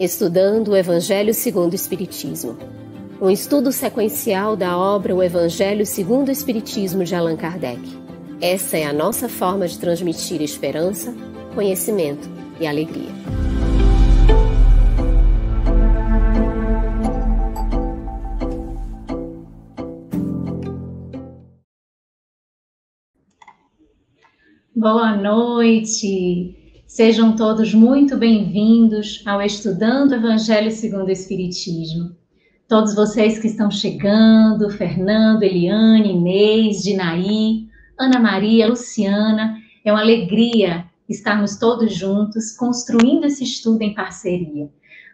Estudando o Evangelho segundo o Espiritismo. Um estudo sequencial da obra O Evangelho segundo o Espiritismo de Allan Kardec. Essa é a nossa forma de transmitir esperança, conhecimento e alegria. Boa noite! Sejam todos muito bem-vindos ao Estudando o Evangelho segundo o Espiritismo. Todos vocês que estão chegando, Fernando, Eliane, Inês, Dinaí, Ana Maria, Luciana, é uma alegria estarmos todos juntos construindo esse estudo em parceria.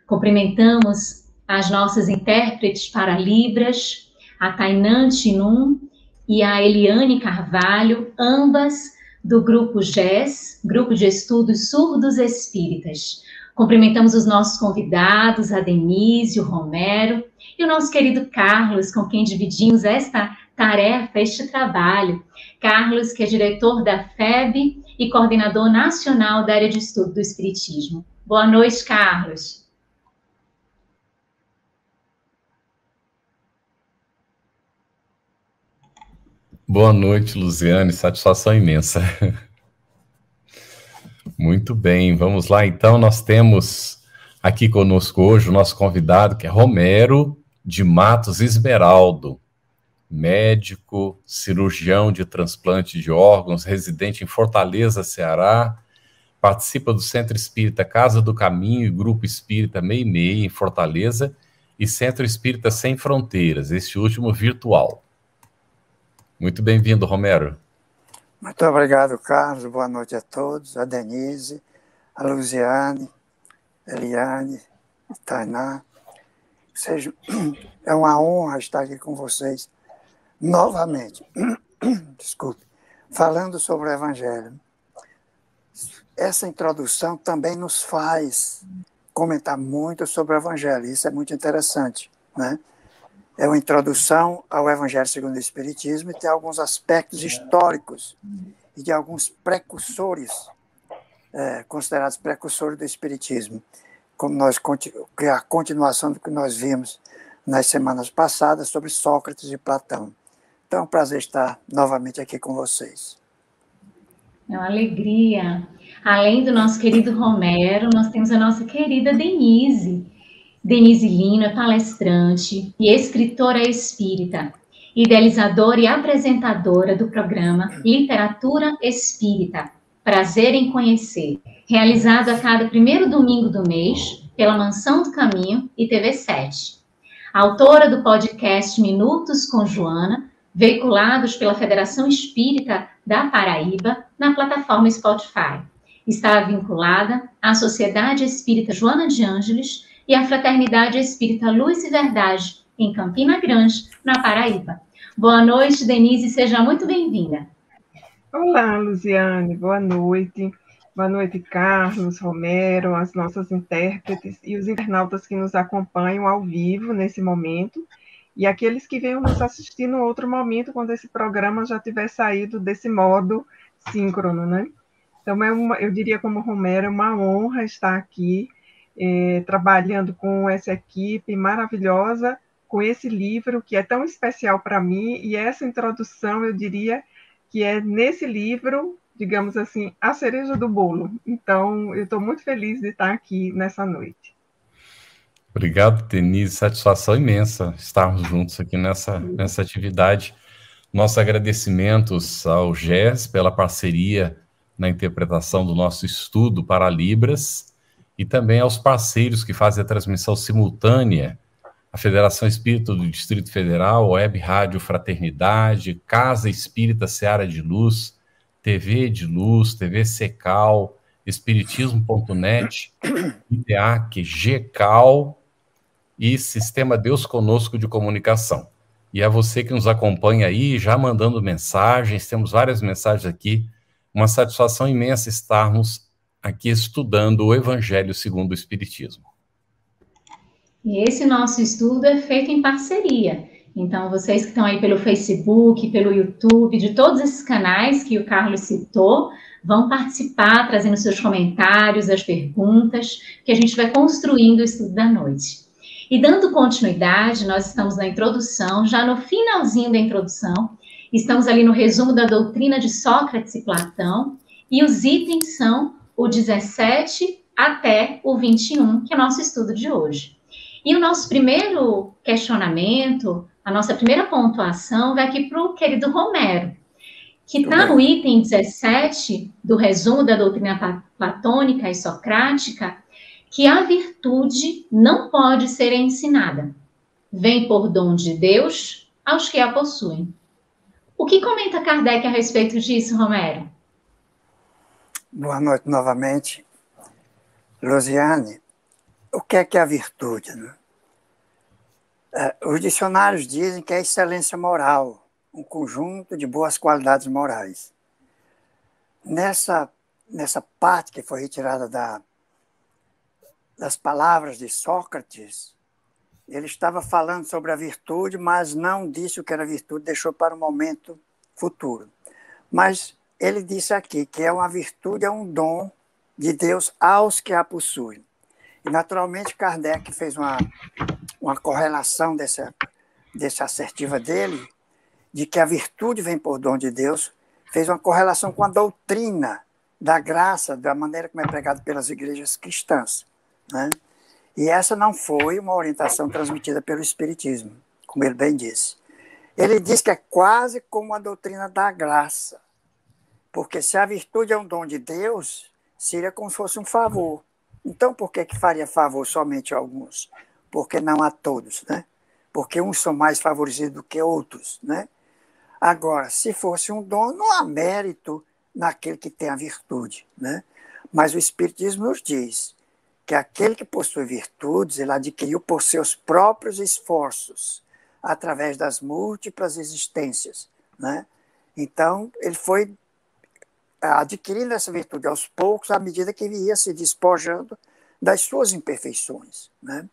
Cumprimentamos as nossas intérpretes para Libras, a Tainã Tinum e a Eliane Carvalho, ambas do Grupo GES, Grupo de Estudos Surdos Espíritas. Cumprimentamos os nossos convidados, a Denise, o Romero e o nosso querido Carlos, com quem dividimos esta tarefa, este trabalho. Carlos, que é diretor da FEB e coordenador nacional da área de estudo do Espiritismo. Boa noite, Carlos. Boa noite, Luziane, satisfação imensa. Muito bem, vamos lá então, nós temos aqui conosco hoje o nosso convidado, que é Romero de Matos Esmeraldo, médico, cirurgião de transplante de órgãos, residente em Fortaleza, Ceará, participa do Centro Espírita Casa do Caminho e Grupo Espírita Meimei, em Fortaleza, e Centro Espírita Sem Fronteiras, este último virtual. Muito bem-vindo, Romero. Muito obrigado, Carlos. Boa noite a todos. A Denise, a Luziane, a Eliane, a Tainá. É uma honra estar aqui com vocês novamente. Desculpe. Falando sobre o Evangelho. Essa introdução também nos faz comentar muito sobre o Evangelho. Isso é muito interessante, né? É uma introdução ao Evangelho segundo o Espiritismo e tem alguns aspectos históricos e de alguns precursores, considerados precursores do Espiritismo, como a continuação do que nós vimos nas semanas passadas sobre Sócrates e Platão. Então é um prazer estar novamente aqui com vocês. É uma alegria. Além do nosso querido Romero, nós temos a nossa querida Denise. Denise Lino é palestrante e escritora espírita, idealizadora e apresentadora do programa Literatura Espírita, Prazer em Conhecer, realizado a cada primeiro domingo do mês pela Mansão do Caminho e TV7. Autora do podcast Minutos com Joana, veiculados pela Federação Espírita da Paraíba na plataforma Spotify. Está vinculada à Sociedade Espírita Joana de Ângeles e a Fraternidade Espírita Luz e Verdade, em Campina Grande, na Paraíba. Boa noite, Denise, seja muito bem-vinda. Olá, Luziane, boa noite. Boa noite, Carlos, Romero, as nossas intérpretes e os internautas que nos acompanham ao vivo nesse momento, e aqueles que venham nos assistir no outro momento, quando esse programa já tiver saído desse modo síncrono, né? Então, eu diria como Romero, é uma honra estar aqui, trabalhando com essa equipe maravilhosa, com esse livro que é tão especial para mim, e essa introdução, eu diria, que é nesse livro, digamos assim, a cereja do bolo. Então, eu estou muito feliz de estar aqui nessa noite. Obrigado, Denise, satisfação imensa estarmos juntos aqui nessa atividade. Nossos agradecimentos ao GES pela parceria na interpretação do nosso estudo para Libras, e também aos parceiros que fazem a transmissão simultânea, a Federação Espírita do Distrito Federal, Web Rádio Fraternidade, Casa Espírita Seara de Luz, TV de Luz, TV Secal, Espiritismo.net, IDEAC, GECAL e Sistema Deus Conosco de Comunicação. E a você que nos acompanha aí, já mandando mensagens, temos várias mensagens aqui, uma satisfação imensa estarmos aqui estudando o Evangelho segundo o Espiritismo. E esse nosso estudo é feito em parceria. Então, vocês que estão aí pelo Facebook, pelo YouTube, de todos esses canais que o Carlos citou, vão participar, trazendo seus comentários, as perguntas, que a gente vai construindo o estudo da noite. E dando continuidade, nós estamos na introdução, já no finalzinho da introdução, estamos ali no resumo da doutrina de Sócrates e Platão, e os itens são o 17 até o 21, que é o nosso estudo de hoje. E o nosso primeiro questionamento, a nossa primeira pontuação vai aqui para o querido Romero, que está no item 17 do resumo da doutrina platônica e socrática, que a virtude não pode ser ensinada. Vem por dom de Deus aos que a possuem. O que comenta Kardec a respeito disso, Romero? Boa noite novamente. Luziane, o que é a virtude? Né? Os dicionários dizem que é excelência moral, um conjunto de boas qualidades morais. Nessa parte que foi retirada das palavras de Sócrates, ele estava falando sobre a virtude, mas não disse o que era virtude, deixou para o momento futuro. Mas ele disse aqui que uma virtude é um dom de Deus aos que a possuem. E, naturalmente, Kardec fez uma correlação dessa assertiva dele, de que a virtude vem por dom de Deus, fez uma correlação com a doutrina da graça, da maneira como é pregado pelas igrejas cristãs. Né? E essa não foi uma orientação transmitida pelo Espiritismo, como ele bem disse. Ele diz que é quase como a doutrina da graça, porque se a virtude é um dom de Deus, seria como se fosse um favor. Então, por que faria favor somente a alguns? Porque não a todos, né? Porque uns são mais favorecidos do que outros, né? Agora, se fosse um dom, não há mérito naquele que tem a virtude, né? Mas o Espiritismo nos diz que aquele que possui virtudes, ele adquiriu por seus próprios esforços, através das múltiplas existências, né? Então, ele foi adquirindo essa virtude aos poucos, à medida que ele ia se despojando das suas imperfeições, né?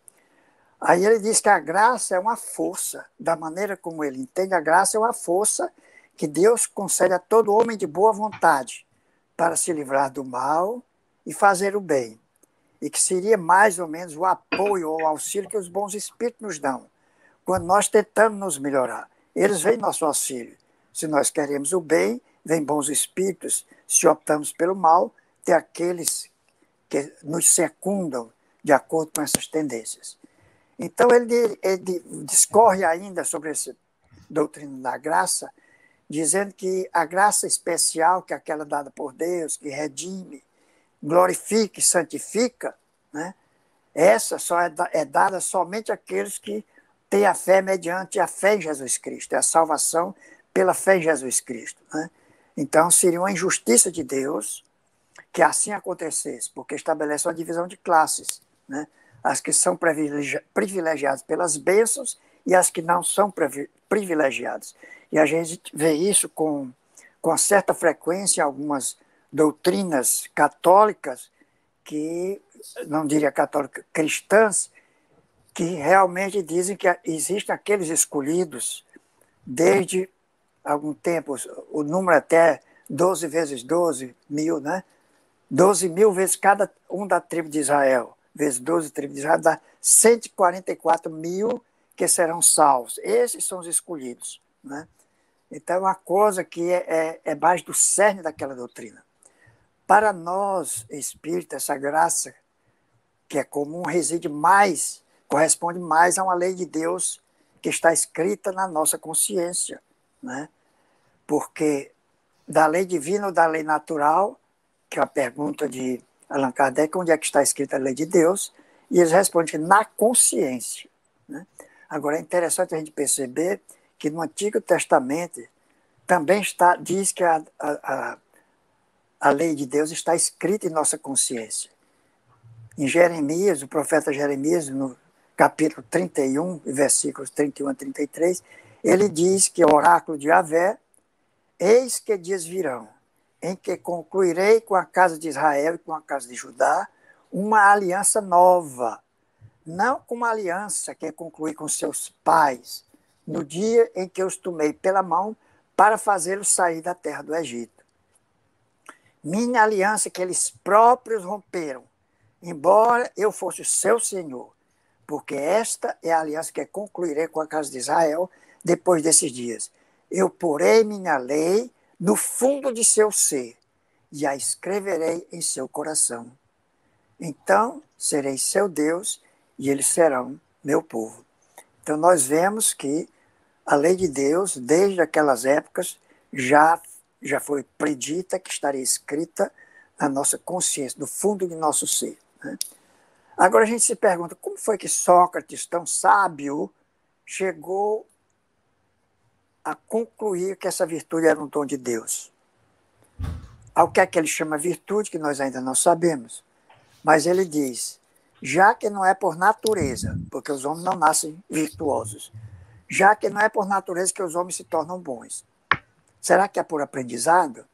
Aí ele diz que a graça é uma força, da maneira como ele entende, a graça é uma força que Deus concede a todo homem de boa vontade para se livrar do mal e fazer o bem, e que seria mais ou menos o apoio ou o auxílio que os bons espíritos nos dão, quando nós tentamos nos melhorar. Eles vêm nosso auxílio. Se nós queremos o bem, vêm bons espíritos. Se optamos pelo mal, tem aqueles que nos secundam de acordo com essas tendências. Então, ele discorre ainda sobre essa doutrina da graça, dizendo que a graça especial, que é aquela dada por Deus, que redime, glorifica e santifica, né? Essa só é dada somente àqueles que têm a fé mediante a fé em Jesus Cristo, é a salvação pela fé em Jesus Cristo, né? Então, seria uma injustiça de Deus que assim acontecesse, porque estabelece uma divisão de classes, né? As que são privilegiadas pelas bênçãos e as que não são privilegiadas. E a gente vê isso com certa frequência em algumas doutrinas católicas, que, não diria católicas, cristãs, que realmente dizem que existem aqueles escolhidos desde algum tempo, o número até 12 vezes 12 mil, né? 12 mil vezes cada um da tribo de Israel, vezes 12 tribos de Israel, dá 144 mil que serão salvos. Esses são os escolhidos, né? Então, é uma coisa que é mais do cerne daquela doutrina. Para nós, espíritas, essa graça que é comum reside mais, corresponde mais a uma lei de Deus que está escrita na nossa consciência, né? Porque da lei divina ou da lei natural, que é a pergunta de Allan Kardec, onde é que está escrita a lei de Deus? E eles respondem que na consciência, né? Agora, é interessante a gente perceber que no Antigo Testamento também diz que a lei de Deus está escrita em nossa consciência. Em Jeremias, o profeta Jeremias, no capítulo 31, versículos 31 a 33, ele diz que o oráculo de Yahvé: eis que dias virão, em que concluirei com a casa de Israel e com a casa de Judá uma aliança nova, não com uma aliança que é concluir com seus pais, no dia em que eu os tomei pela mão para fazê-los sair da terra do Egito. Minha aliança que eles próprios romperam, embora eu fosse o seu Senhor, porque esta é a aliança que concluirei com a casa de Israel depois desses dias. Eu porei minha lei no fundo de seu ser e a escreverei em seu coração. Então serei seu Deus e eles serão meu povo. Então nós vemos que a lei de Deus, desde aquelas épocas, já foi predita que estaria escrita na nossa consciência, no fundo de nosso ser, né? Agora a gente se pergunta, como foi que Sócrates, tão sábio, chegou a concluir que essa virtude era um dom de Deus? Ao que é que ele chama virtude, que nós ainda não sabemos. Mas ele diz, já que não é por natureza, porque os homens não nascem virtuosos, já que não é por natureza que os homens se tornam bons, será que é por aprendizado?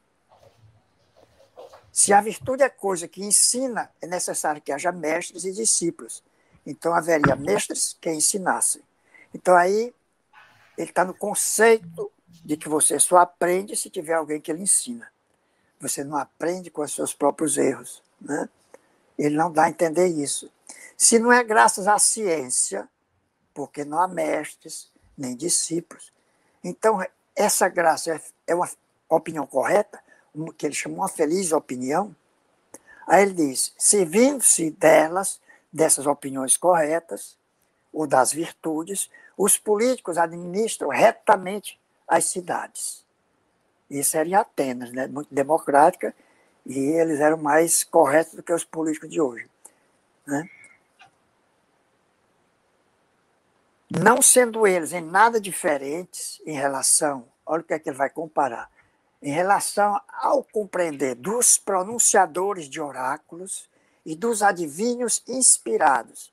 Se a virtude é coisa que ensina, é necessário que haja mestres e discípulos. Então haveria mestres que ensinassem. Então aí ele está no conceito de que você só aprende se tiver alguém que lhe ensina. Você não aprende com os seus próprios erros, né? Ele não dá a entender isso. Se não é graças à ciência, porque não há mestres nem discípulos. Então, essa graça é uma opinião correta, que ele chama uma feliz opinião. Aí ele diz, servindo-se dessas opiniões corretas, ou das virtudes, os políticos administram retamente as cidades. Isso era em Atenas, né? Muito democrática, e eles eram mais corretos do que os políticos de hoje, né? Não sendo eles em nada diferentes em relação, olha o que é que ele vai comparar, em relação ao compreender dos pronunciadores de oráculos e dos adivinhos inspirados.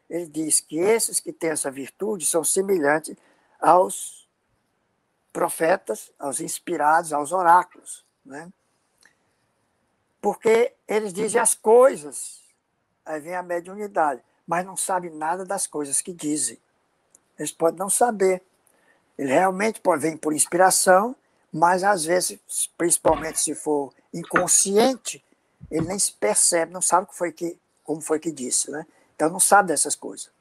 Ele diz que esses que têm essa virtude são semelhantes aos profetas, aos inspirados, aos oráculos, né? Porque eles dizem as coisas, aí vem a mediunidade, mas não sabem nada das coisas que dizem. Eles podem não saber. Ele realmente vem por inspiração, mas às vezes, principalmente se for inconsciente, ele nem se percebe, não sabe como foi que disse, né? Então não sabe dessas coisas.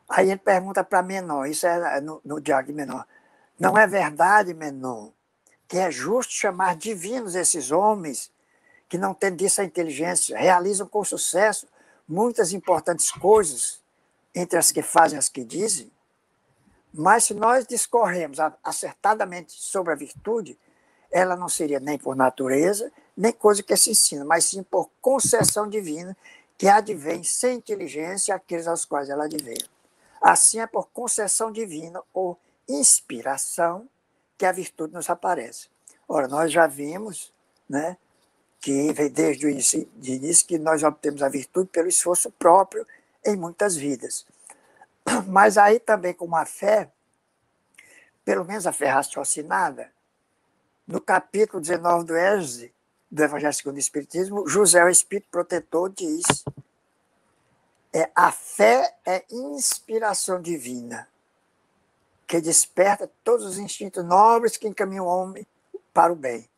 Aí ele pergunta para Menon, isso é no Diálogo de Menon, não é verdade, Menon, que é justo chamar divinos esses homens que não têm disso a inteligência, realizam com sucesso muitas importantes coisas, entre as que fazem e as que dizem? Mas se nós discorremos acertadamente sobre a virtude, ela não seria nem por natureza, nem coisa que se ensina, mas sim por concessão divina, que advém sem inteligência aqueles aos quais ela advém. Assim é por concessão divina ou inspiração que a virtude nos aparece. Ora, nós já vimos, né, que vem desde o início que nós obtemos a virtude pelo esforço próprio em muitas vidas. Mas aí também com a fé, pelo menos a fé raciocinada, no capítulo 19 do Êxodo, do Evangelho segundo o Espiritismo, José, o Espírito Protetor, diz a fé é inspiração divina, que desperta todos os instintos nobres que encaminham o homem para o bem.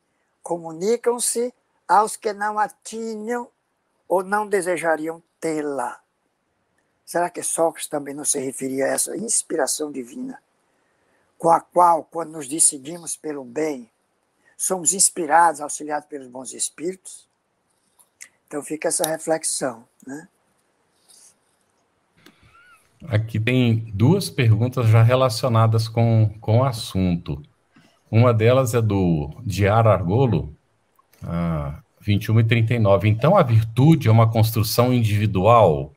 Comunicam-se aos que não a tinham ou não desejariam tê-la. Será que Sócrates também não se referia a essa inspiração divina, com a qual, quando nos decidimos pelo bem, somos inspirados, auxiliados pelos bons espíritos? Então fica essa reflexão, né? Aqui tem duas perguntas já relacionadas com o assunto. Uma delas é do Diário Argolo, 21 e 39. Então, a virtude é uma construção individual?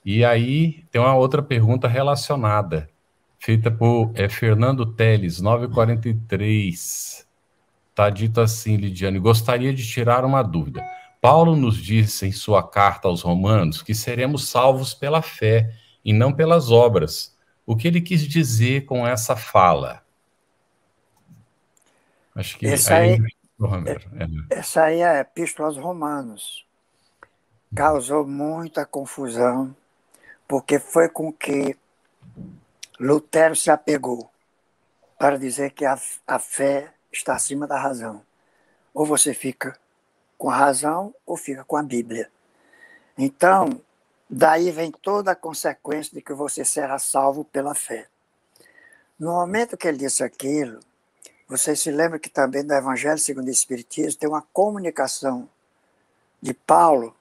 E aí tem uma outra pergunta relacionada, feita por Fernando Teles, 943. Está dito assim, Lidiane, gostaria de tirar uma dúvida. Paulo nos disse em sua carta aos Romanos que seremos salvos pela fé e não pelas obras. O que ele quis dizer com essa fala? Acho que essa aí é a Epístola aos Romanos. Causou muita confusão, porque foi com que Lutero se apegou para dizer que a fé está acima da razão. Ou você fica com a razão ou fica com a Bíblia. Então, daí vem toda a consequência de que você será salvo pela fé. No momento que ele disse aquilo, vocês se lembram que também no Evangelho segundo o Espiritismo tem uma comunicação de Paulo,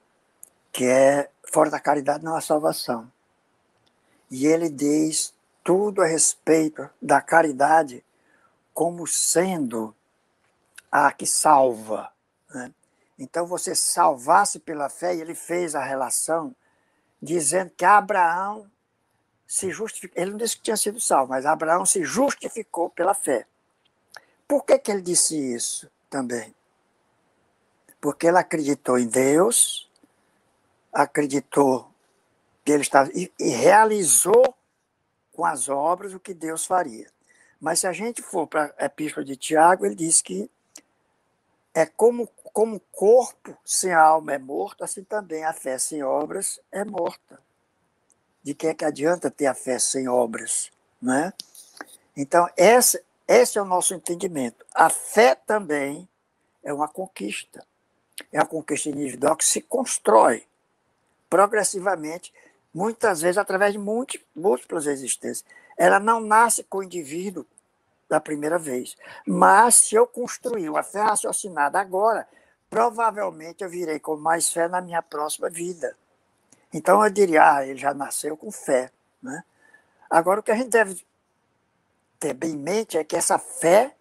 que é fora da caridade não há salvação. E ele diz tudo a respeito da caridade como sendo a que salva, né? Então, você salvasse pela fé, e ele fez a relação dizendo que Abraão se justificou. Ele não disse que tinha sido salvo, mas Abraão se justificou pela fé. Por que ele disse isso também? Porque ele acreditou em Deus, acreditou que ele estava e realizou com as obras o que Deus faria. Mas se a gente for para a Epístola de Tiago, ele diz que é como o corpo sem alma é morto, assim também a fé sem obras é morta. De que é que adianta ter a fé sem obras? Não é? Então, esse é o nosso entendimento. A fé também é uma conquista. É uma conquista individual que se constrói progressivamente, muitas vezes através de múltiplas existências. Ela não nasce com o indivíduo da primeira vez. Mas, se eu construir uma fé raciocinada agora, provavelmente eu virei com mais fé na minha próxima vida. Então, eu diria, ele já nasceu com fé, né? Agora, o que a gente deve ter bem em mente é que essa fé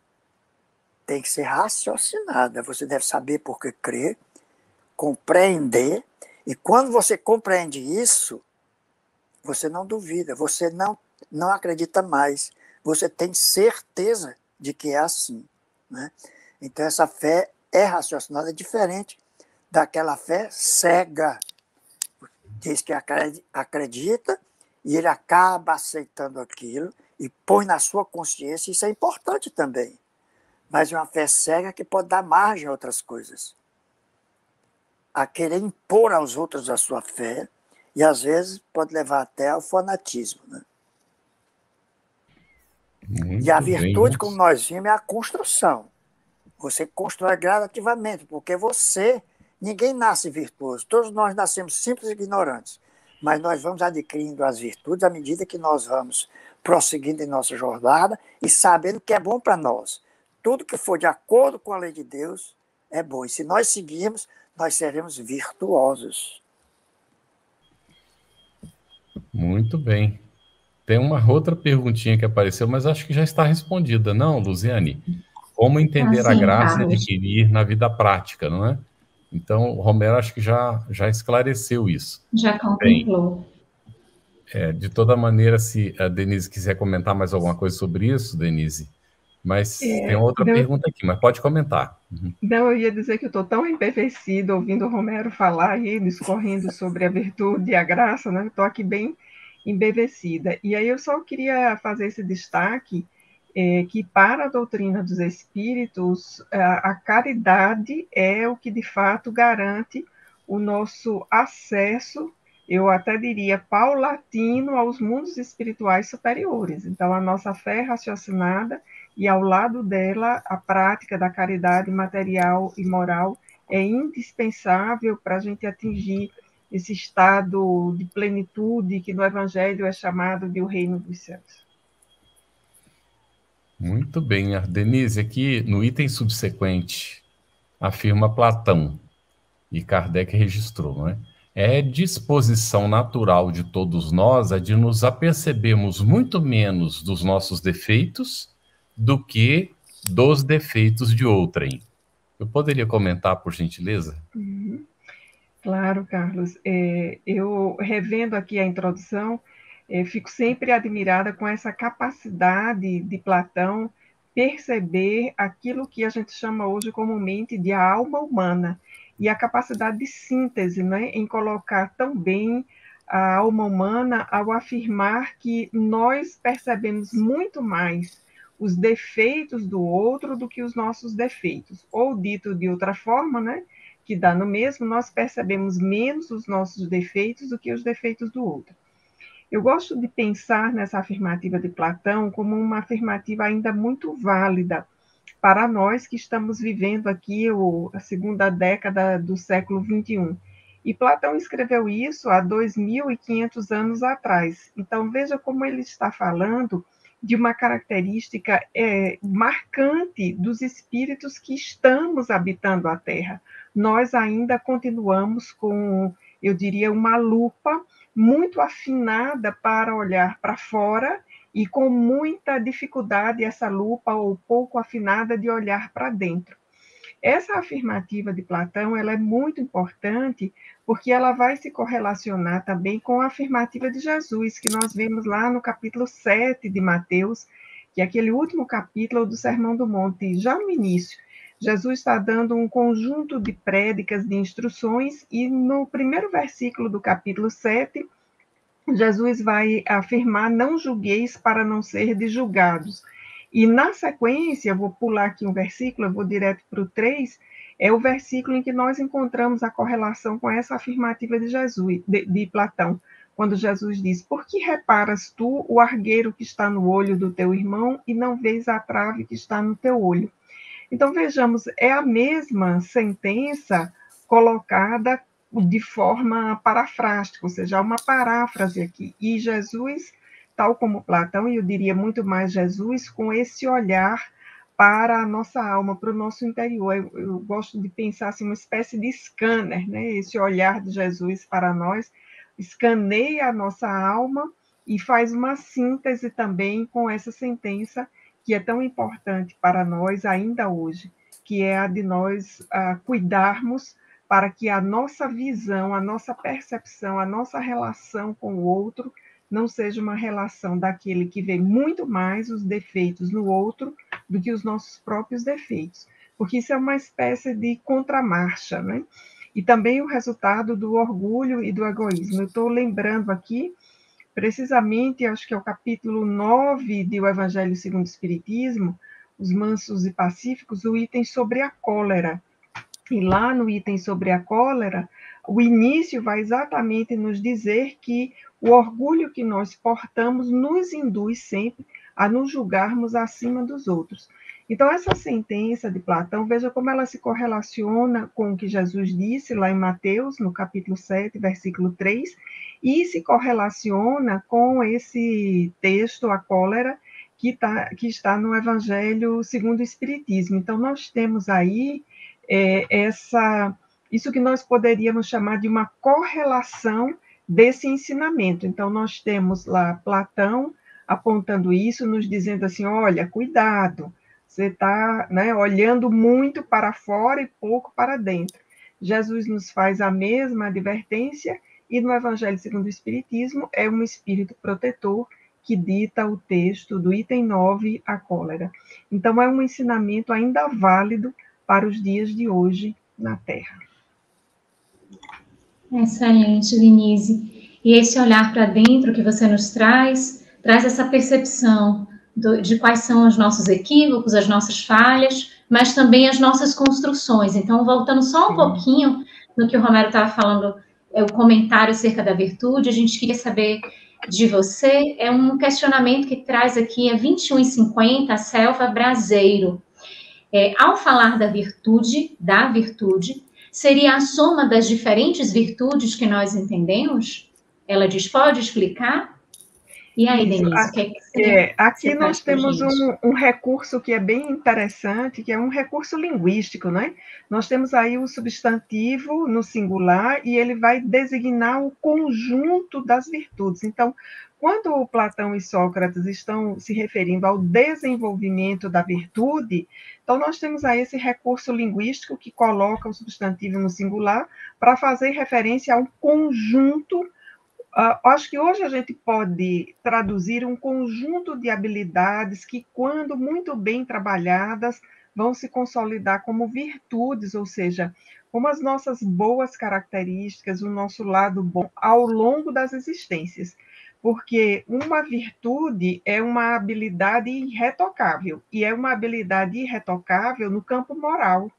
tem que ser raciocinada. Você deve saber por que crer, compreender, e quando você compreende isso, você não duvida, você não acredita mais, você tem certeza de que é assim, né? Então, essa fé é raciocinada, é diferente daquela fé cega. Diz que acredita e ele acaba aceitando aquilo e põe na sua consciência, isso é importante também. Mas é uma fé cega que pode dar margem a outras coisas. A querer impor aos outros a sua fé e, às vezes, pode levar até ao fanatismo, né? E a virtude, como nós vimos, é a construção. Você constrói gradativamente, porque ninguém nasce virtuoso. Todos nós nascemos simples e ignorantes. Mas nós vamos adquirindo as virtudes à medida que nós vamos prosseguindo em nossa jornada e sabendo que é bom para nós. Tudo que for de acordo com a lei de Deus é bom. E se nós seguirmos, nós seremos virtuosos. Muito bem. Tem uma outra perguntinha que apareceu, mas acho que já está respondida, não, Luziane? Como entender a graça e adquirir na vida prática, não é? Então, o Romero acho que já esclareceu isso. Já contemplou. De toda maneira, se a Denise quiser comentar mais alguma coisa sobre isso, Denise, mas tem outra pergunta aqui, mas pode comentar. Não, eu ia dizer que eu estou tão embevecida ouvindo o Romero falar e ele discorrendo sobre a virtude e a graça, né? Estou aqui bem embevecida. E aí eu só queria fazer esse destaque que para a doutrina dos espíritos, a caridade é o que de fato garante o nosso acesso, eu até diria paulatino, aos mundos espirituais superiores. Então, a nossa fé raciocinada e, ao lado dela, a prática da caridade material e moral é indispensável para a gente atingir esse estado de plenitude que no Evangelho é chamado de o reino dos céus. Muito bem. A Denise, aqui no item subsequente, afirma Platão, e Kardec registrou, não é? É disposição natural de todos nós a de nos apercebermos muito menos dos nossos defeitos do que dos defeitos de outrem. Eu poderia comentar, por gentileza? Claro, Carlos. Eu, revendo aqui a introdução, fico sempre admirada com essa capacidade de Platão perceber aquilo que a gente chama hoje comumente de a alma humana, e a capacidade de síntese, né, em colocar tão bem a alma humana ao afirmar que nós percebemos muito mais os defeitos do outro do que os nossos defeitos. Ou dito de outra forma, né, que dá no mesmo, nós percebemos menos os nossos defeitos do que os defeitos do outro. Eu gosto de pensar nessa afirmativa de Platão como uma afirmativa ainda muito válida para nós que estamos vivendo aqui a segunda década do século XXI. E Platão escreveu isso há 2.500 anos atrás. Então, veja como ele está falando de uma característica marcante dos espíritos que estamos habitando a Terra. Nós ainda continuamos com, eu diria, uma lupa muito afinada para olhar para fora e com muita dificuldade essa lupa ou pouco afinada de olhar para dentro. Essa afirmativa de Platão, ela é muito importante porque ela vai se correlacionar também com a afirmativa de Jesus, que nós vemos lá no capítulo 7 de Mateus, que é aquele último capítulo do Sermão do Monte, já no início. Jesus está dando um conjunto de prédicas, de instruções, e no primeiro versículo do capítulo 7, Jesus vai afirmar: não julgueis para não ser julgados. E na sequência, eu vou pular aqui um versículo, eu vou direto para o 3, é o versículo em que nós encontramos a correlação com essa afirmativa de Jesus, de Platão, quando Jesus diz: por que reparas tu o argueiro que está no olho do teu irmão e não vês a trave que está no teu olho? Então, vejamos, é a mesma sentença colocada de forma parafrástica, ou seja, há uma paráfrase aqui. E Jesus, tal como Platão, e eu diria muito mais Jesus, com esse olhar para a nossa alma, para o nosso interior. Eu gosto de pensar assim, uma espécie de scanner, né? Esse olhar de Jesus para nós, escaneia a nossa alma e faz uma síntese também com essa sentença que é tão importante para nós ainda hoje, que é a de nós cuidarmos para que a nossa visão, a nossa percepção, a nossa relação com o outro não seja uma relação daquele que vê muito mais os defeitos no outro do que os nossos próprios defeitos, porque isso é uma espécie de contramarcha, né? E também o resultado do orgulho e do egoísmo. Eu estou lembrando aqui, precisamente, acho que é o capítulo 9 do Evangelho segundo o Espiritismo, os mansos e pacíficos, o item sobre a cólera. E lá no item sobre a cólera, o início vai exatamente nos dizer que o orgulho que nós portamos nos induz sempre a nos julgarmos acima dos outros. Então, essa sentença de Platão, veja como ela se correlaciona com o que Jesus disse lá em Mateus, no capítulo 7, versículo 3, e se correlaciona com esse texto, a cólera, que está no Evangelho segundo o Espiritismo. Então, nós temos aí isso que nós poderíamos chamar de uma correlação desse ensinamento. Então, nós temos lá Platão apontando isso, nos dizendo assim: olha, cuidado, você está, né, olhando muito para fora e pouco para dentro. Jesus nos faz a mesma advertência, e no Evangelho segundo o Espiritismo é um espírito protetor que dita o texto do item 9, a cólera. Então, é um ensinamento ainda válido para os dias de hoje na Terra. Excelente, Denise. E esse olhar para dentro que você nos traz essa percepção de quais são os nossos equívocos, as nossas falhas, mas também as nossas construções. Então, voltando só um pouquinho no que o Romero estava falando, o comentário acerca da virtude, a gente queria saber de você, é um questionamento que traz aqui, é 21,50, a Selva Braseiro. Ao falar da virtude, seria a soma das diferentes virtudes que nós entendemos? Ela diz, pode explicar? E aí, Isso. Denise, o que é que você aqui nós temos um recurso que é bem interessante, que é um recurso linguístico, né? Nós temos aí o substantivo no singular e ele vai designar o conjunto das virtudes. Então, quando Platão e Sócrates estão se referindo ao desenvolvimento da virtude, então nós temos aí esse recurso linguístico que coloca o substantivo no singular para fazer referência a um conjunto. Acho que hoje a gente pode traduzir um conjunto de habilidades que, quando muito bem trabalhadas, vão se consolidar como virtudes, ou seja, como as nossas boas características, o nosso lado bom ao longo das existências. Porque uma virtude é uma habilidade irretocável, e é uma habilidade irretocável no campo moral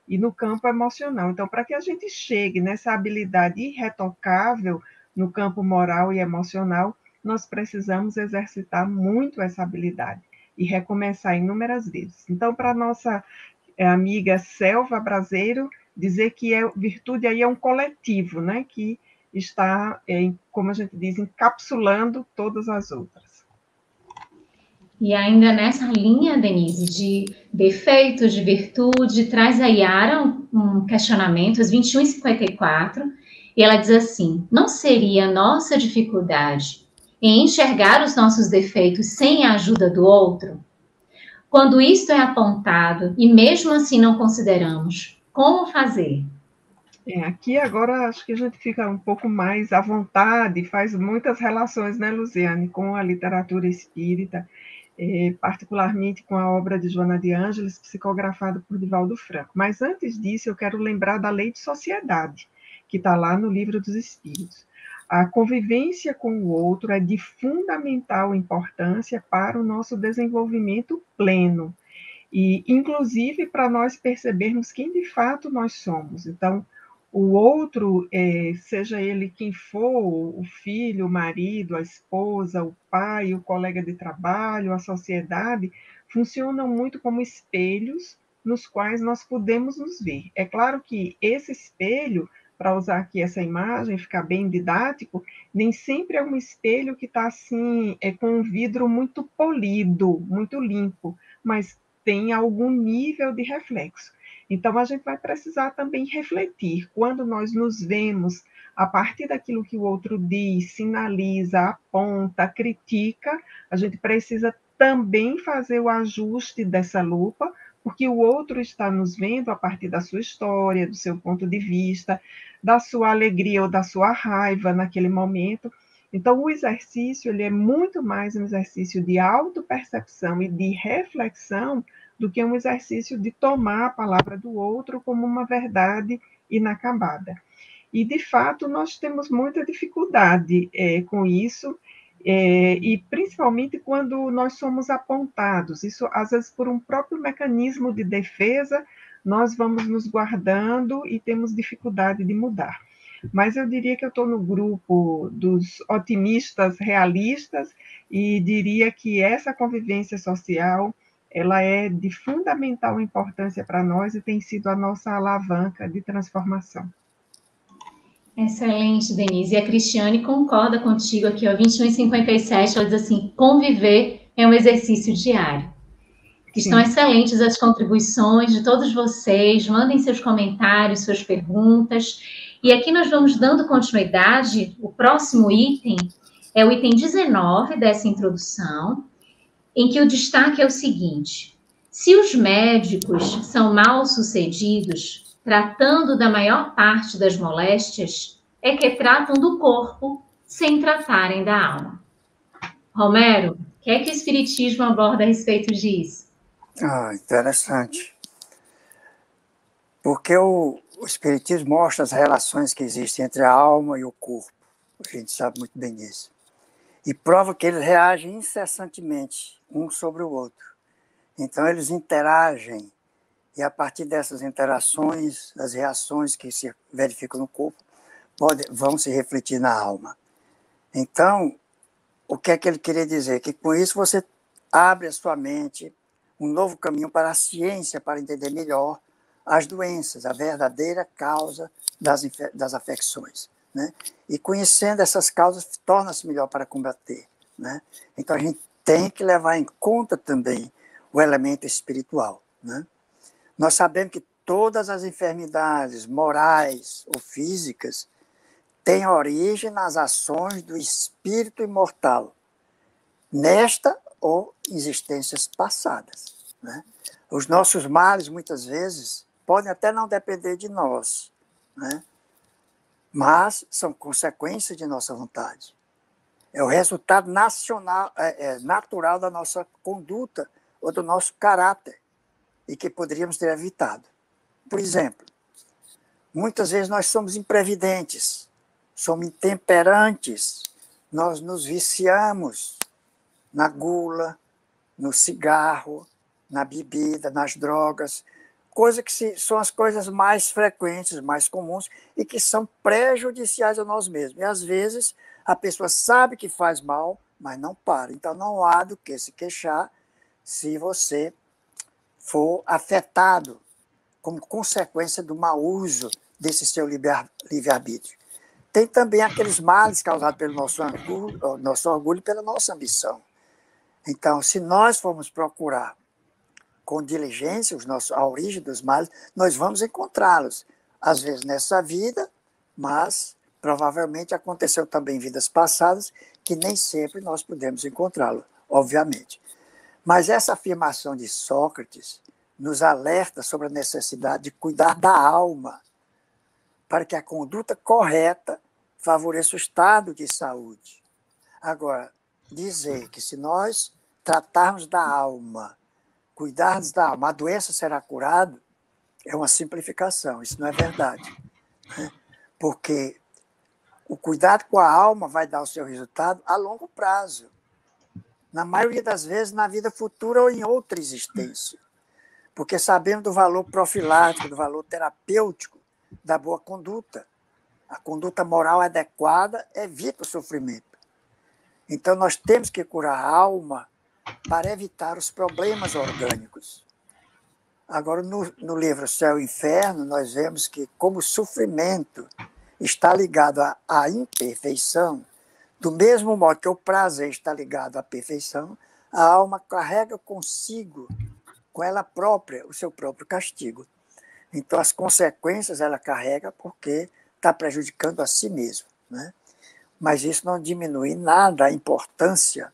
e no campo emocional. Então, para que a gente chegue nessa habilidade irretocável no campo moral e emocional, nós precisamos exercitar muito essa habilidade e recomeçar inúmeras vezes. Então, para a nossa amiga Selva Braseiro, dizer que virtude aí é um coletivo, né, que está, como a gente diz, encapsulando todas as outras. E ainda nessa linha, Denise, de defeitos, de virtude, traz a Yara um questionamento, às 21h54, e ela diz assim: não seria nossa dificuldade em enxergar os nossos defeitos sem a ajuda do outro? Quando isto é apontado e mesmo assim não consideramos, como fazer? Aqui agora acho que a gente fica um pouco mais à vontade, faz muitas relações, né, Luziane, com a literatura espírita, particularmente com a obra de Joana de Ângeles, psicografada por Divaldo Franco. Mas antes disso, eu quero lembrar da lei de sociedade, que está lá no Livro dos Espíritos. A convivência com o outro é de fundamental importância para o nosso desenvolvimento pleno, e inclusive para nós percebermos quem de fato nós somos. Então, o outro, seja ele quem for, o filho, o marido, a esposa, o pai, o colega de trabalho, a sociedade, funcionam muito como espelhos nos quais nós podemos nos ver. É claro que esse espelho, para usar aqui essa imagem, ficar bem didático, nem sempre é um espelho que está assim, com um vidro muito polido, muito limpo, mas tem algum nível de reflexo. Então, a gente vai precisar também refletir. Quando nós nos vemos a partir daquilo que o outro diz, sinaliza, aponta, critica, a gente precisa também fazer o ajuste dessa lupa, porque o outro está nos vendo a partir da sua história, do seu ponto de vista, da sua alegria ou da sua raiva naquele momento. Então, o exercício ele é muito mais um exercício de autopercepção e de reflexão do que um exercício de tomar a palavra do outro como uma verdade inacabada. E, de fato, nós temos muita dificuldade com isso, e principalmente quando nós somos apontados. Isso, às vezes, por um próprio mecanismo de defesa, nós vamos nos guardando e temos dificuldade de mudar. Mas eu diria que eu estou no grupo dos otimistas realistas e diria que essa convivência social ela é de fundamental importância para nós e tem sido a nossa alavanca de transformação. Excelente, Denise. E a Cristiane concorda contigo aqui, ó, 21h57, ela diz assim, conviver é um exercício diário. Estão excelentes as contribuições de todos vocês, mandem seus comentários, suas perguntas. E aqui nós vamos dando continuidade, o próximo item é o item 19 dessa introdução, em que o destaque é o seguinte: se os médicos são mal sucedidos, tratando da maior parte das moléstias, é que tratam do corpo sem tratarem da alma. Romero, o que é que o Espiritismo aborda a respeito disso? Interessante. Porque o Espiritismo mostra as relações que existem entre a alma e o corpo. A gente sabe muito bem disso. E prova que eles reagem incessantemente um sobre o outro. Então, eles interagem, e a partir dessas interações, as reações que se verificam no corpo vão se refletir na alma. Então, o que é que ele queria dizer? Que com isso você abre a sua mente um novo caminho para a ciência, para entender melhor as doenças, a verdadeira causa das afecções. Né? E conhecendo essas causas, torna-se melhor para combater. Né? Então, a gente tem que levar em conta também o elemento espiritual. Né? Nós sabemos que todas as enfermidades morais ou físicas têm origem nas ações do espírito imortal, nesta ou existências passadas. Né? Os nossos males, muitas vezes, podem até não depender de nós, né? Mas são consequências de nossa vontade. É o resultado natural da nossa conduta ou do nosso caráter e que poderíamos ter evitado. Por exemplo, muitas vezes nós somos imprevidentes, somos intemperantes, nós nos viciamos na gula, no cigarro, na bebida, nas drogas, coisas que são as coisas mais frequentes, mais comuns e que são prejudiciais a nós mesmos. E, às vezes, A pessoa sabe que faz mal, mas não para. Então, não há do que se queixar se você for afetado como consequência do mau uso desse seu livre-arbítrio. Tem também aqueles males causados pelo nosso orgulho e pela nossa ambição. Então, se nós formos procurar com diligência a origem dos males, nós vamos encontrá-los. Às vezes nessa vida, mas provavelmente aconteceu também em vidas passadas, que nem sempre nós podemos encontrá-lo, obviamente. Mas essa afirmação de Sócrates nos alerta sobre a necessidade de cuidar da alma, para que a conduta correta favoreça o estado de saúde. Agora, dizer que se nós tratarmos da alma, cuidarmos da alma, a doença será curada, é uma simplificação, isso não é verdade. Né? Porque o cuidado com a alma vai dar o seu resultado a longo prazo. Na maioria das vezes, na vida futura ou em outra existência. Porque sabemos do valor profilático, do valor terapêutico da boa conduta. A conduta moral adequada evita o sofrimento. Então, nós temos que curar a alma para evitar os problemas orgânicos. Agora, no livro Céu e Inferno, nós vemos que, como o sofrimento está ligado à imperfeição, do mesmo modo que o prazer está ligado à perfeição, a alma carrega consigo, com ela própria, o seu próprio castigo. Então, as consequências ela carrega porque está prejudicando a si mesma. Né? Mas isso não diminui em nada a importância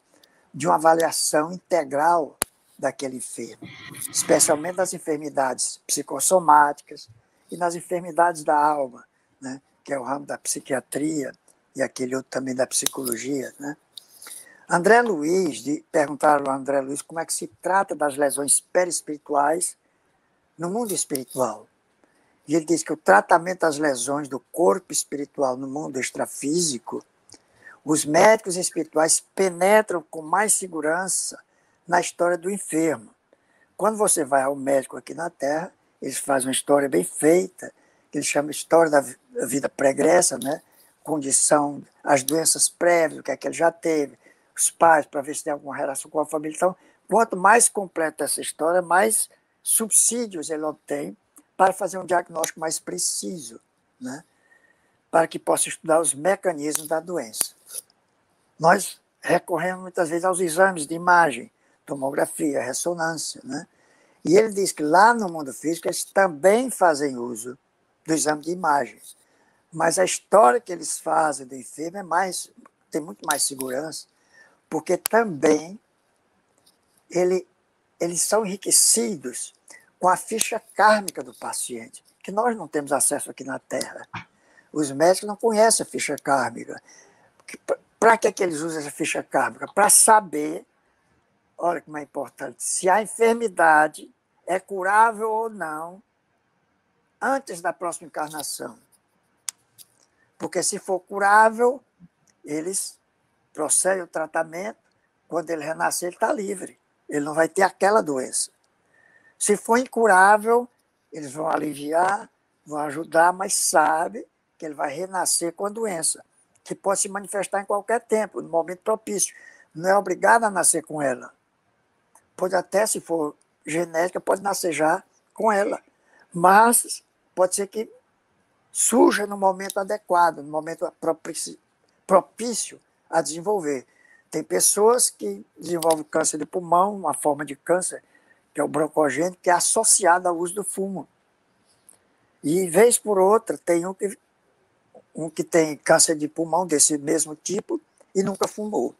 de uma avaliação integral daquele enfermo, especialmente nas enfermidades psicossomáticas e nas enfermidades da alma, né? Que é o ramo da psiquiatria e aquele outro também da psicologia. Né? André Luiz, perguntaram a André Luiz como é que se trata das lesões perispirituais no mundo espiritual. E ele diz que o tratamento das lesões do corpo espiritual no mundo extrafísico, os médicos espirituais penetram com mais segurança na história do enfermo. Quando você vai ao médico aqui na Terra, eles fazem uma história bem feita, que eles chamam de história da vida pregressa, né? Condição, as doenças prévias, o que é que ele já teve, os pais, para ver se tem alguma relação com a família. Então, quanto mais completa essa história, mais subsídios ele obtém para fazer um diagnóstico mais preciso, né? Para que possa estudar os mecanismos da doença. Nós recorremos muitas vezes aos exames de imagem, tomografia, ressonância, né? E ele diz que lá no mundo físico eles também fazem uso do exame de imagens, mas a história que eles fazem do enfermo tem muito mais segurança, porque também eles são enriquecidos com a ficha kármica do paciente, que nós não temos acesso aqui na Terra. Os médicos não conhecem a ficha kármica. Para que eles usam essa ficha kármica? Para saber, olha como é importante, se a enfermidade é curável ou não antes da próxima encarnação. Porque se for curável, eles procedem ao tratamento, quando ele renascer, ele está livre. Ele não vai ter aquela doença. Se for incurável, eles vão aliviar, vão ajudar, mas sabe que ele vai renascer com a doença, que pode se manifestar em qualquer tempo, no momento propício. Não é obrigado a nascer com ela. Pode até, se for genética, pode nascer já com ela. Mas pode ser que surja no momento adequado, no momento propício a desenvolver. Tem pessoas que desenvolvem câncer de pulmão, uma forma de câncer, que é o broncogênito, que é associado ao uso do fumo. E, vez por outra, tem um que tem câncer de pulmão desse mesmo tipo e nunca fumou.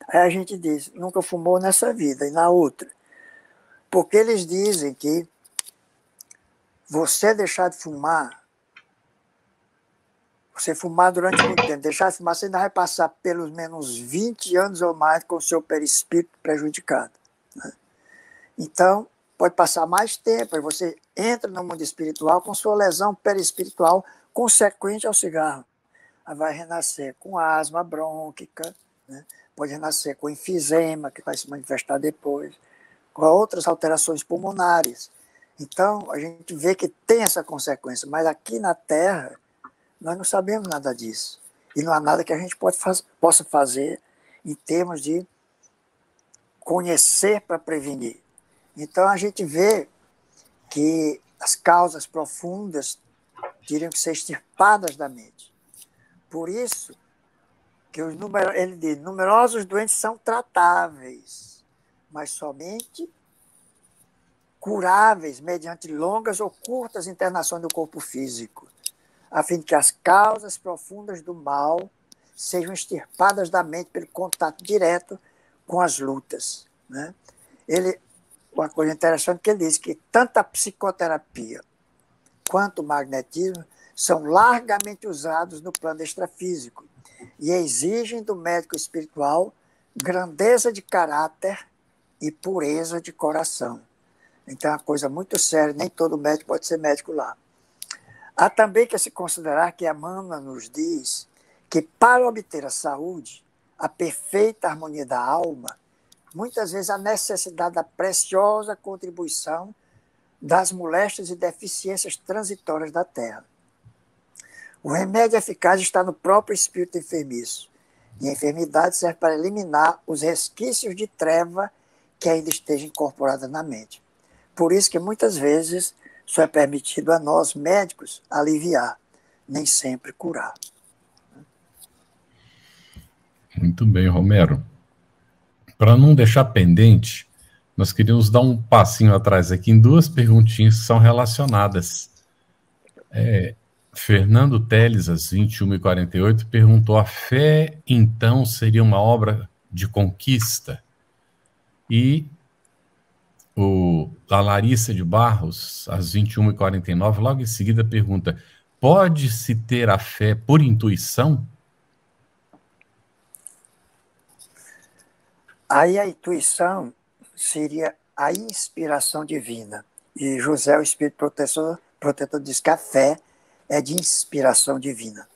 Aí a gente diz, nunca fumou nessa vida e na outra. Porque eles dizem que você deixar de fumar, você fumar durante muito tempo, deixar de fumar, você ainda vai passar pelo menos 20 anos ou mais com o seu perispírito prejudicado. Né? Então, pode passar mais tempo, aí você entra no mundo espiritual com sua lesão perispiritual consequente ao cigarro. Aí vai renascer com asma brônquica, né? Pode renascer com enfisema, que vai se manifestar depois, com outras alterações pulmonares. Então, a gente vê que tem essa consequência, mas aqui na Terra, nós não sabemos nada disso. E não há nada que a gente possa fazer em termos de conhecer para prevenir. Então, a gente vê que as causas profundas teriam que ser extirpadas da mente. Por isso que ele diz, numerosos doentes são tratáveis, mas somente curáveis mediante longas ou curtas internações do corpo físico, a fim de que as causas profundas do mal sejam extirpadas da mente pelo contato direto com as lutas. Né? Uma coisa interessante que ele diz que tanto a psicoterapia quanto o magnetismo são largamente usados no plano extrafísico e exigem do médico espiritual grandeza de caráter e pureza de coração. Então é uma coisa muito séria, nem todo médico pode ser médico lá. Há também que se considerar que Emmanuel nos diz que para obter a saúde, a perfeita harmonia da alma, muitas vezes a necessidade da preciosa contribuição das moléstias e deficiências transitórias da Terra. O remédio eficaz está no próprio espírito enfermiço, e a enfermidade serve para eliminar os resquícios de treva que ainda esteja incorporada na mente. Por isso que muitas vezes só é permitido a nós, médicos, aliviar, nem sempre curar. Muito bem, Romero. Para não deixar pendente, nós queríamos dar um passinho atrás aqui em duas perguntinhas que são relacionadas. Fernando Teles, às 21h48, perguntou: a fé, então, seria uma obra de conquista? E a Larissa de Barros, às 21h49, logo em seguida, pergunta: pode-se ter a fé por intuição? Aí a intuição seria a inspiração divina. E José, o Espírito Protetor, diz que a fé é de inspiração divina.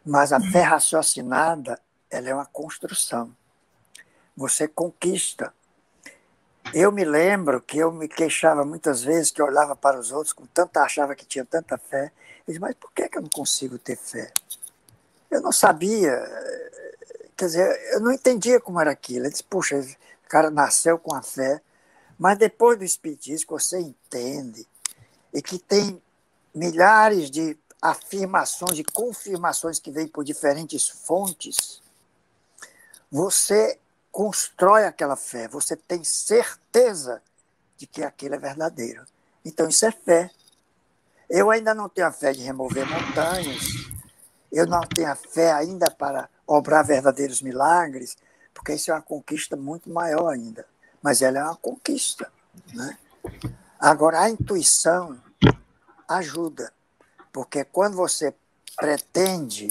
Mas a fé raciocinada, ela é uma construção. Você conquista. Eu me lembro que eu me queixava muitas vezes, que eu olhava para os outros, achava que tinha tanta fé. Eu disse, mas por que eu não consigo ter fé? Eu não sabia, quer dizer, eu não entendia como era aquilo. Eu disse, puxa, o cara nasceu com a fé, mas depois do Espiritismo você entende, e que tem milhares de afirmações e confirmações que vêm por diferentes fontes, você constrói aquela fé, você tem certeza de que aquilo é verdadeiro. Então isso é fé. Eu ainda não tenho a fé de remover montanhas, eu não tenho a fé ainda para obrar verdadeiros milagres, porque isso é uma conquista muito maior ainda. Mas ela é uma conquista. Né? Agora, a intuição ajuda, porque quando você pretende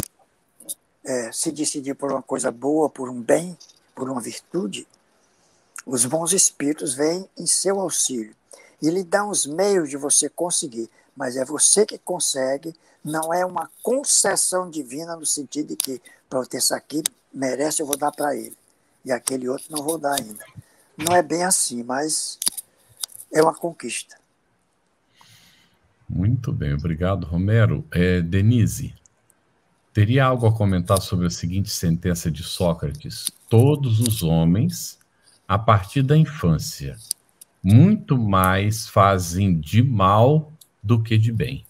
se decidir por uma coisa boa, por um bem, por uma virtude, os bons espíritos vêm em seu auxílio e lhe dão os meios de você conseguir, mas é você que consegue, não é uma concessão divina no sentido de que, pronto, esse aqui merece, eu vou dar para ele, e aquele outro não vou dar ainda. Não é bem assim, mas é uma conquista. Muito bem, obrigado, Romero. Denise, teria algo a comentar sobre a seguinte sentença de Sócrates? Todos os homens, a partir da infância, muito mais fazem de mal do que de bem.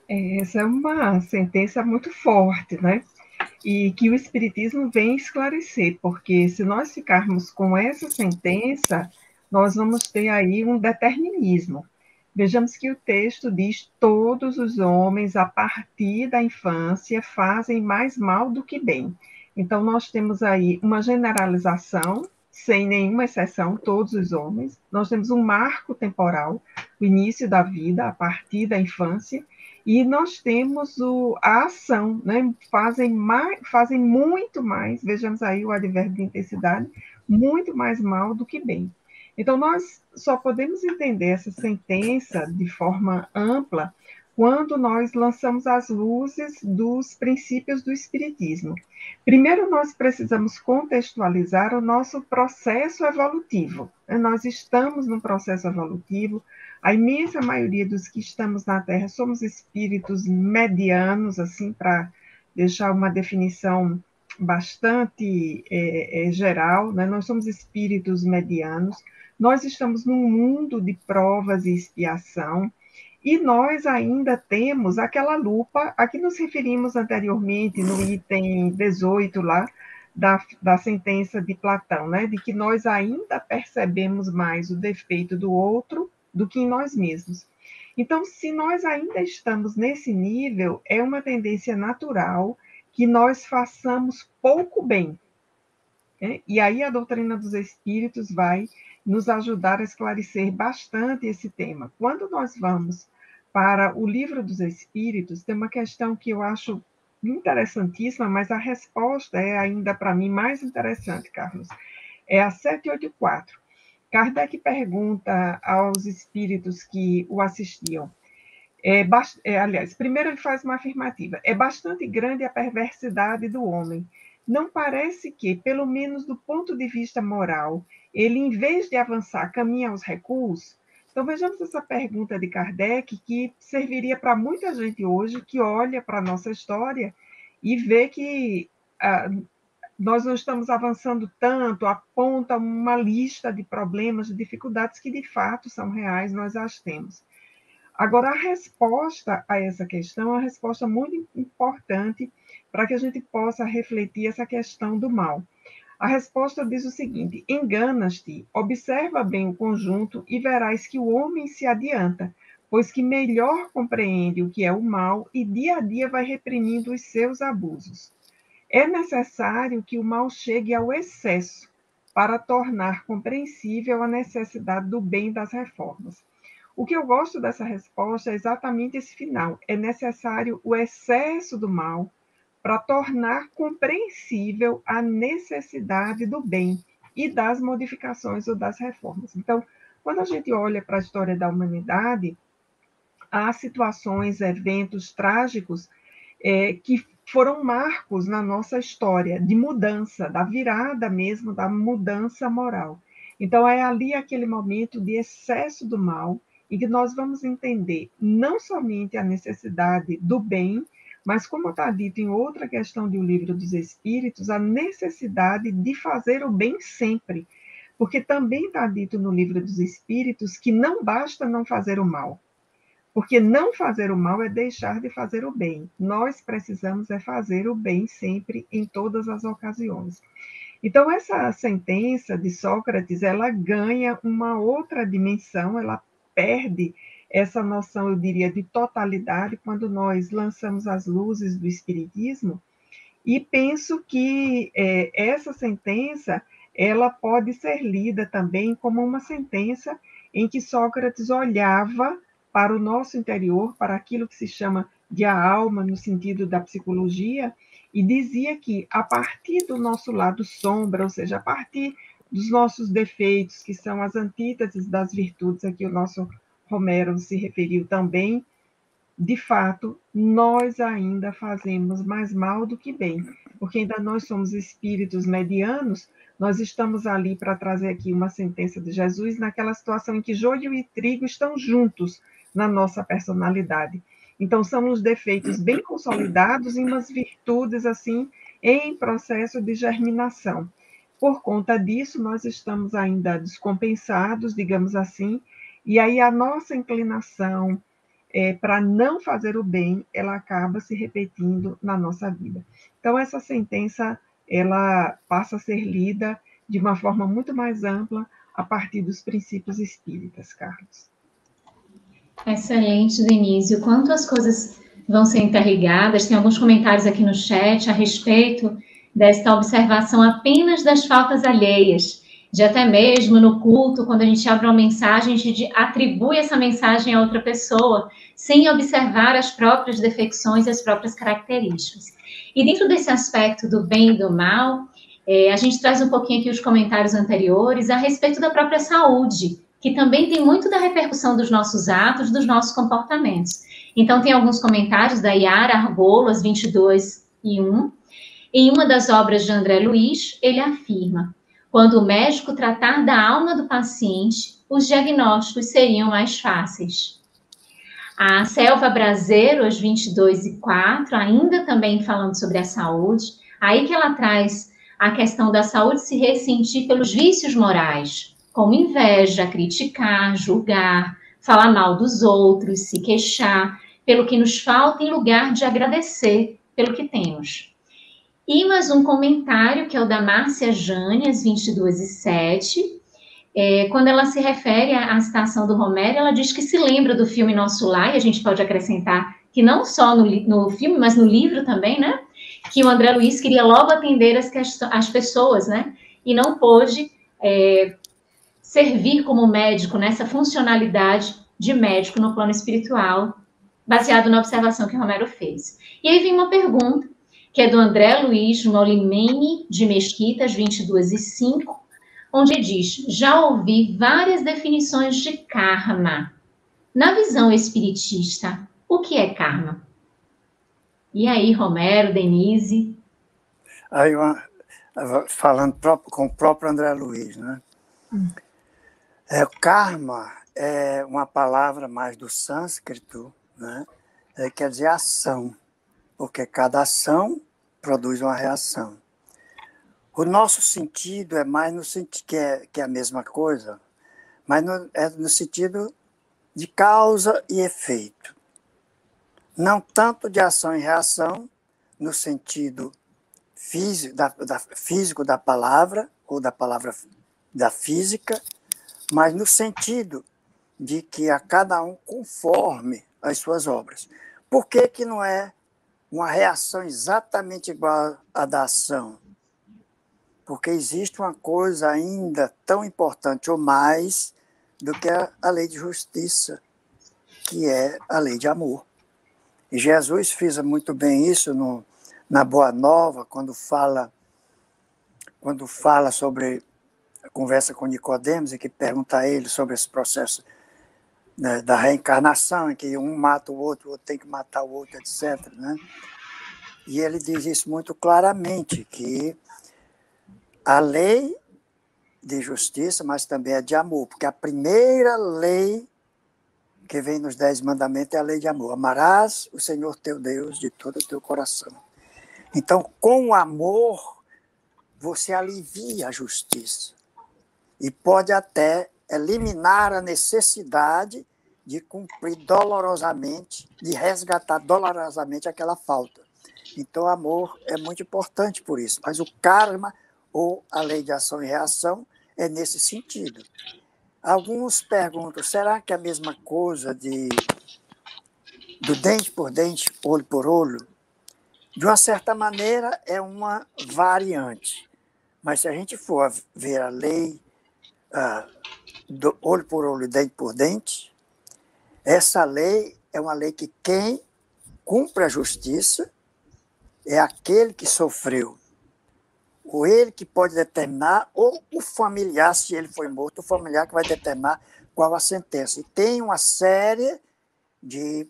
Essa é uma sentença muito forte, né? E que o Espiritismo vem esclarecer, porque se nós ficarmos com essa sentença, nós vamos ter aí um determinismo. Vejamos que o texto diz: todos os homens, a partir da infância, fazem mais mal do que bem. Então, nós temos aí uma generalização, sem nenhuma exceção, todos os homens. Nós temos um marco temporal, o início da vida, a partir da infância, e nós temos a ação, né? Fazem muito mais, vejamos aí o advérbio de intensidade, muito mais mal do que bem. Então, nós só podemos entender essa sentença de forma ampla quando nós lançamos as luzes dos princípios do Espiritismo. Primeiro, nós precisamos contextualizar o nosso processo evolutivo. Nós estamos num processo evolutivo. A imensa maioria dos que estamos na Terra somos espíritos medianos, assim, para deixar uma definição bastante geral, né? Nós somos espíritos medianos, nós estamos num mundo de provas e expiação, e nós ainda temos aquela lupa a que nos referimos anteriormente no item 18 lá, da sentença de Platão, né? De que nós ainda percebemos mais o defeito do outro do que em nós mesmos. Então, se nós ainda estamos nesse nível, é uma tendência natural que nós façamos pouco bem. Né? E aí a doutrina dos espíritos vai nos ajudar a esclarecer bastante esse tema. Quando nós vamos para o livro dos espíritos, tem uma questão que eu acho interessantíssima, mas a resposta é ainda para mim mais interessante, Carlos. É a 784. Kardec pergunta aos espíritos que o assistiam. Aliás, primeiro ele faz uma afirmativa. É bastante grande a perversidade do homem. Não parece que, pelo menos do ponto de vista moral, ele, em vez de avançar, caminha aos recuos? Então, vejamos essa pergunta de Kardec, que serviria para muita gente hoje, que olha para a nossa história e vê que nós não estamos avançando tanto, aponta uma lista de problemas, de dificuldades que, de fato, são reais, nós as temos. Agora, a resposta a essa questão é uma resposta muito importante para que a gente possa refletir essa questão do mal. A resposta diz o seguinte: enganas-te, observa bem o conjunto e verás que o homem se adianta, pois que melhor compreende o que é o mal e dia a dia vai reprimindo os seus abusos. É necessário que o mal chegue ao excesso para tornar compreensível a necessidade do bem das reformas. O que eu gosto dessa resposta é exatamente esse final. É necessário o excesso do mal para tornar compreensível a necessidade do bem e das modificações ou das reformas. Então, quando a gente olha para a história da humanidade, há situações, eventos trágicos que foram marcos na nossa história de mudança, da virada mesmo, da mudança moral. Então, é ali aquele momento de excesso do mal, em que nós vamos entender não somente a necessidade do bem, mas, como está dito em outra questão do Livro dos Espíritos, a necessidade de fazer o bem sempre. Porque também está dito no Livro dos Espíritos que não basta não fazer o mal. Porque não fazer o mal é deixar de fazer o bem. Nós precisamos fazer o bem sempre, em todas as ocasiões. Então, essa sentença de Sócrates, ela ganha uma outra dimensão, ela perde essa noção, eu diria, de totalidade quando nós lançamos as luzes do Espiritismo, e penso que essa sentença ela pode ser lida também como uma sentença em que Sócrates olhava para o nosso interior, para aquilo que se chama de a alma, no sentido da psicologia, e dizia que, a partir do nosso lado sombra, ou seja, a partir dos nossos defeitos, que são as antíteses das virtudes, a que o nosso Romero se referiu também, de fato, nós ainda fazemos mais mal do que bem, porque ainda nós somos espíritos medianos, nós estamos ali para trazer aqui uma sentença de Jesus, naquela situação em que joio e trigo estão juntos na nossa personalidade. Então, são os defeitos bem consolidados e umas virtudes, assim, em processo de germinação. Por conta disso, nós estamos ainda descompensados, digamos assim, e aí a nossa inclinação para não fazer o bem, ela acaba se repetindo na nossa vida. Então, essa sentença, ela passa a ser lida de uma forma muito mais ampla a partir dos princípios espíritas, Carlos. Excelente, Denise. O quanto as coisas vão ser interligadas, tem alguns comentários aqui no chat a respeito desta observação apenas das faltas alheias, de até mesmo no culto, quando a gente abre uma mensagem, a gente atribui essa mensagem a outra pessoa, sem observar as próprias defecções e as próprias características. E dentro desse aspecto do bem e do mal, a gente traz um pouquinho aqui os comentários anteriores a respeito da própria saúde, que também tem muito da repercussão dos nossos atos, dos nossos comportamentos. Então, tem alguns comentários da Yara Argolas, 22:1. Em uma das obras de André Luiz, ele afirma: quando o médico tratar da alma do paciente, os diagnósticos seriam mais fáceis. A Selva Braseiro, às 22h04, ainda também falando sobre a saúde, aí que ela traz a questão da saúde se ressentir pelos vícios morais, como inveja, criticar, julgar, falar mal dos outros, se queixar, pelo que nos falta em lugar de agradecer pelo que temos. E mais um comentário, que é o da Márcia Jane, às 22h07, quando ela se refere à citação do Romero, ela diz que se lembra do filme Nosso Lar, e a gente pode acrescentar que não só no filme, mas no livro também, né? Que o André Luiz queria logo atender as pessoas, né? E não pôde servir como médico nessa funcionalidade de médico no plano espiritual, baseado na observação que o Romero fez. E aí vem uma pergunta, que é do André Luiz Molimene de Mesquita, às 22h05, onde diz: já ouvi várias definições de karma. Na visão espiritista, o que é karma? E aí, Romero, Denise? Aí, falando com o próprio André Luiz, né? Karma é uma palavra mais do sânscrito, né? Quer dizer ação, porque cada ação produz uma reação. O nosso sentido é mais no sentido que é a mesma coisa, mas é no sentido de causa e efeito. Não tanto de ação e reação, no sentido físico da palavra, ou da palavra da física, mas no sentido de que a cada um conforme as suas obras. Por que não é uma reação exatamente igual à da ação? Porque existe uma coisa ainda tão importante ou mais do que a lei de justiça, que é a lei de amor. E Jesus fez muito bem isso na Boa Nova, quando fala sobre a conversa com Nicodemos, e que pergunta a ele sobre esse processo, né, da reencarnação, em que um mata o outro tem que matar o outro, etc. Né? E ele diz isso muito claramente, que a lei de justiça, mas também é de amor, porque a primeira lei que vem nos 10 mandamentos é a lei de amor. Amarás o Senhor teu Deus de todo o teu coração. Então, com o amor, você alivia a justiça e pode até eliminar a necessidade de cumprir dolorosamente, de resgatar dolorosamente aquela falta. Então, o amor é muito importante por isso. Mas o karma, ou a lei de ação e reação, é nesse sentido. Alguns perguntam, será que é a mesma coisa do dente por dente, olho por olho? De uma certa maneira, é uma variante. Mas se a gente for ver a lei do olho por olho, dente por dente, essa lei é uma lei que quem cumpre a justiça é aquele que sofreu, ou ele que pode determinar, ou o familiar, se ele foi morto, o familiar que vai determinar qual a sentença. E tem uma série de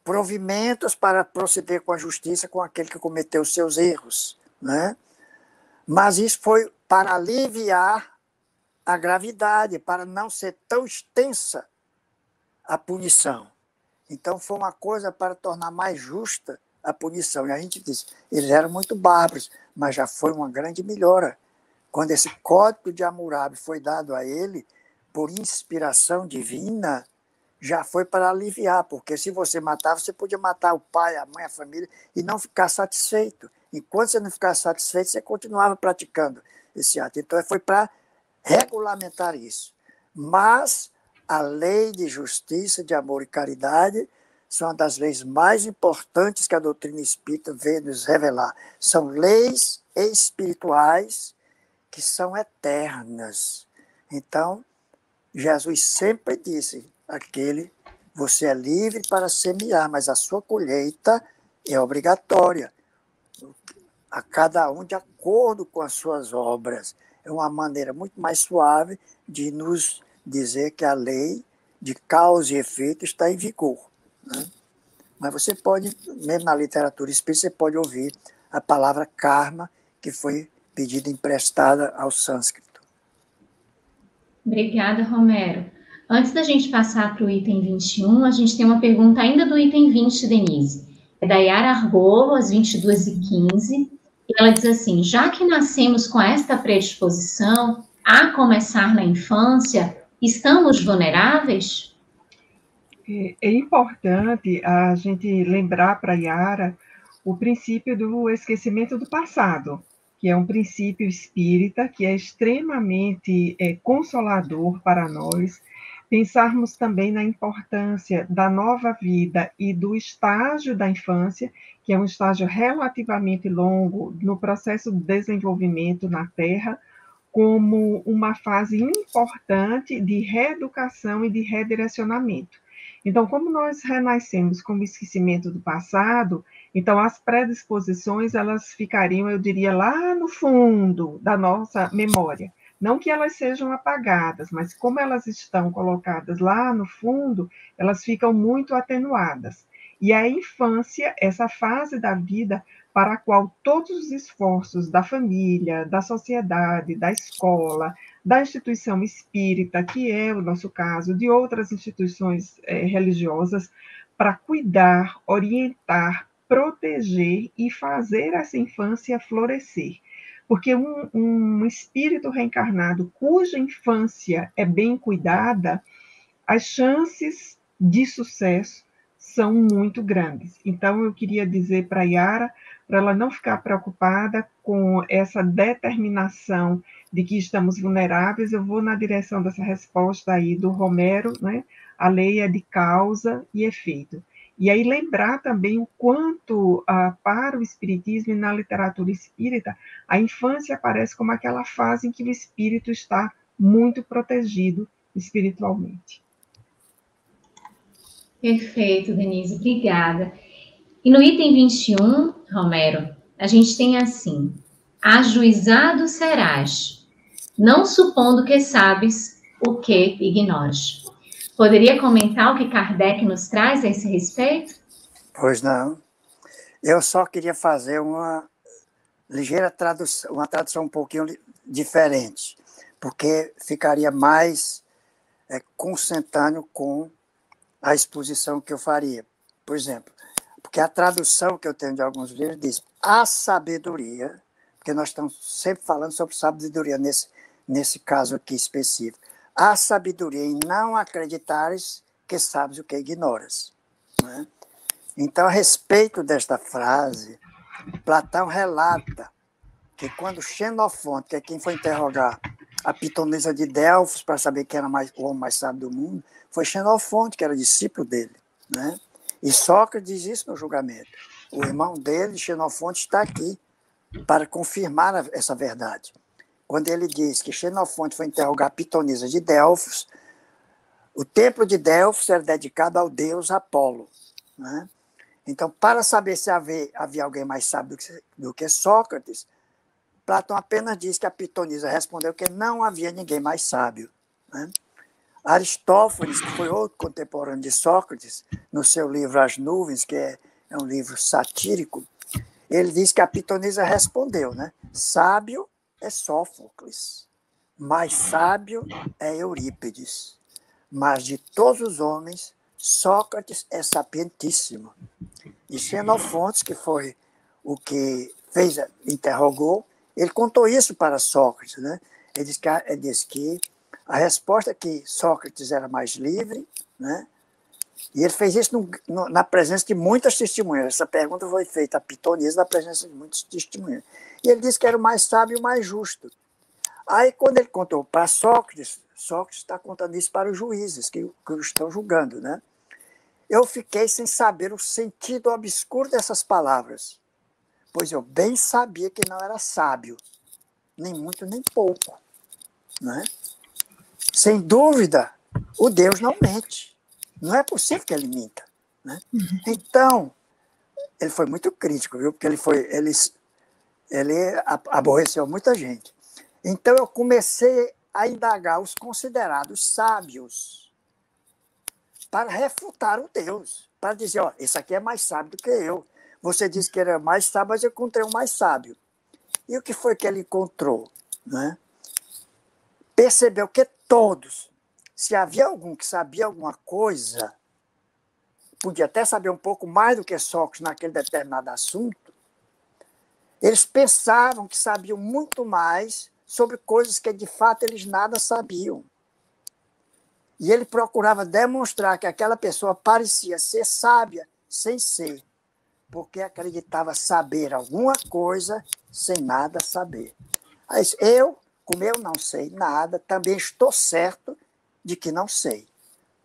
provimentos para proceder com a justiça com aquele que cometeu os seus erros, né? Mas isso foi para aliviar a gravidade, para não ser tão extensa a punição. Então, foi uma coisa para tornar mais justa a punição. E a gente disse, eles eram muito bárbaros, mas já foi uma grande melhora. Quando esse código de Hammurabi foi dado a ele, por inspiração divina, já foi para aliviar, porque se você matava, você podia matar o pai, a mãe, a família, e não ficar satisfeito. Enquanto você não ficar satisfeito, você continuava praticando esse ato. Então, foi para regulamentar isso. Mas a lei de justiça, de amor e caridade são uma das leis mais importantes que a doutrina espírita veio nos revelar. São leis espirituais que são eternas. Então, Jesus sempre disse, você é livre para semear, mas a sua colheita é obrigatória. A cada um de acordo com as suas obras. É uma maneira muito mais suave de nos dizer que a lei de causa e efeito está em vigor. Né? Mas você pode, mesmo na literatura espírita, você pode ouvir a palavra karma, que foi pedida emprestada ao sânscrito. Obrigada, Romero. Antes da gente passar para o item 21, a gente tem uma pergunta ainda do item 20, Denise. É da Yara Argolo, às 22h15, e ela diz assim: já que nascemos com esta predisposição a começar na infância, estamos vulneráveis? É importante a gente lembrar para a Yara o princípio do esquecimento do passado, que é um princípio espírita que é extremamente consolador para nós. Pensarmos também na importância da nova vida e do estágio da infância, que é um estágio relativamente longo no processo de desenvolvimento na Terra, como uma fase importante de reeducação e de redirecionamento. Então, como nós renascemos com o esquecimento do passado, então as predisposições, elas ficariam, eu diria, lá no fundo da nossa memória. Não que elas sejam apagadas, mas como elas estão colocadas lá no fundo, elas ficam muito atenuadas. E a infância, essa fase da vida para a qual todos os esforços da família, da sociedade, da escola, da instituição espírita, que é o nosso caso, de outras instituições religiosas, para cuidar, orientar, proteger e fazer essa infância florescer. Porque um espírito reencarnado cuja infância é bem cuidada, as chances de sucesso são muito grandes. Então, eu queria dizer para a Yara, para ela não ficar preocupada com essa determinação de que estamos vulneráveis, eu vou na direção dessa resposta aí do Romero, né? A lei é de causa e efeito. E aí lembrar também o quanto, para o espiritismo e na literatura espírita, a infância aparece como aquela fase em que o espírito está muito protegido espiritualmente. Perfeito, Denise, obrigada. E no item 21, Romero, a gente tem assim: ajuizado serás, não supondo que sabes o que ignoras. Poderia comentar o que Kardec nos traz a esse respeito? Pois não. Eu só queria fazer uma ligeira tradução, uma tradução um pouquinho diferente, porque ficaria mais consentâneo com a exposição que eu faria. Por exemplo, porque a tradução que eu tenho de alguns livros diz a sabedoria, porque nós estamos sempre falando sobre sabedoria nesse caso aqui específico. A sabedoria em não acreditares que sabes o que ignoras. Né? Então, a respeito desta frase, Platão relata que quando Xenofonte, que é quem foi interrogar a pitonisa de Delfos para saber quem era o homem mais sábio do mundo, foi Xenofonte, que era discípulo dele. Né? E Sócrates diz isso no julgamento. O irmão dele, Xenofonte, está aqui para confirmar essa verdade. Quando ele diz que Xenofonte foi interrogar a pitonisa de Delfos, o templo de Delfos era dedicado ao deus Apolo. Né? Então, para saber se havia alguém mais sábio do que Sócrates, Platão apenas diz que a pitonisa respondeu que não havia ninguém mais sábio. Né? Aristófanes, que foi outro contemporâneo de Sócrates, no seu livro As Nuvens, que é um livro satírico, ele diz que a pitonisa respondeu, né? Sábio é Sófocles, mais sábio é Eurípides, mas de todos os homens, Sócrates é sapientíssimo. E Xenofonte, que foi o que interrogou, ele contou isso para Sócrates. Né? Ele disse que a resposta é que Sócrates era mais livre, né? E ele fez isso na presença de muitas testemunhas. Essa pergunta foi feita a pitonisa na presença de muitas testemunhas. E ele disse que era o mais sábio e o mais justo. Aí, quando ele contou para Sócrates, Sócrates está contando isso para os juízes que o estão julgando. Né? Eu fiquei sem saber o sentido obscuro dessas palavras, pois eu bem sabia que não era sábio, nem muito nem pouco. Né? Sem dúvida, o Deus não mente. Não é possível que ele minta. Né? Então, ele foi muito crítico, viu? Porque ele aborreceu muita gente. Então, eu comecei a indagar os considerados sábios para refutar o Deus, para dizer, ó, esse aqui é mais sábio do que eu. Você disse que era mais sábio, mas eu encontrei um mais sábio. E o que foi que ele encontrou? Né? Percebeu que todos, se havia algum que sabia alguma coisa, podia até saber um pouco mais do que Sócrates naquele determinado assunto, eles pensavam que sabiam muito mais sobre coisas que, de fato, eles nada sabiam. E ele procurava demonstrar que aquela pessoa parecia ser sábia sem ser, porque acreditava saber alguma coisa sem nada saber. Aí, eu, como eu não sei nada, também estou certo de que não sei.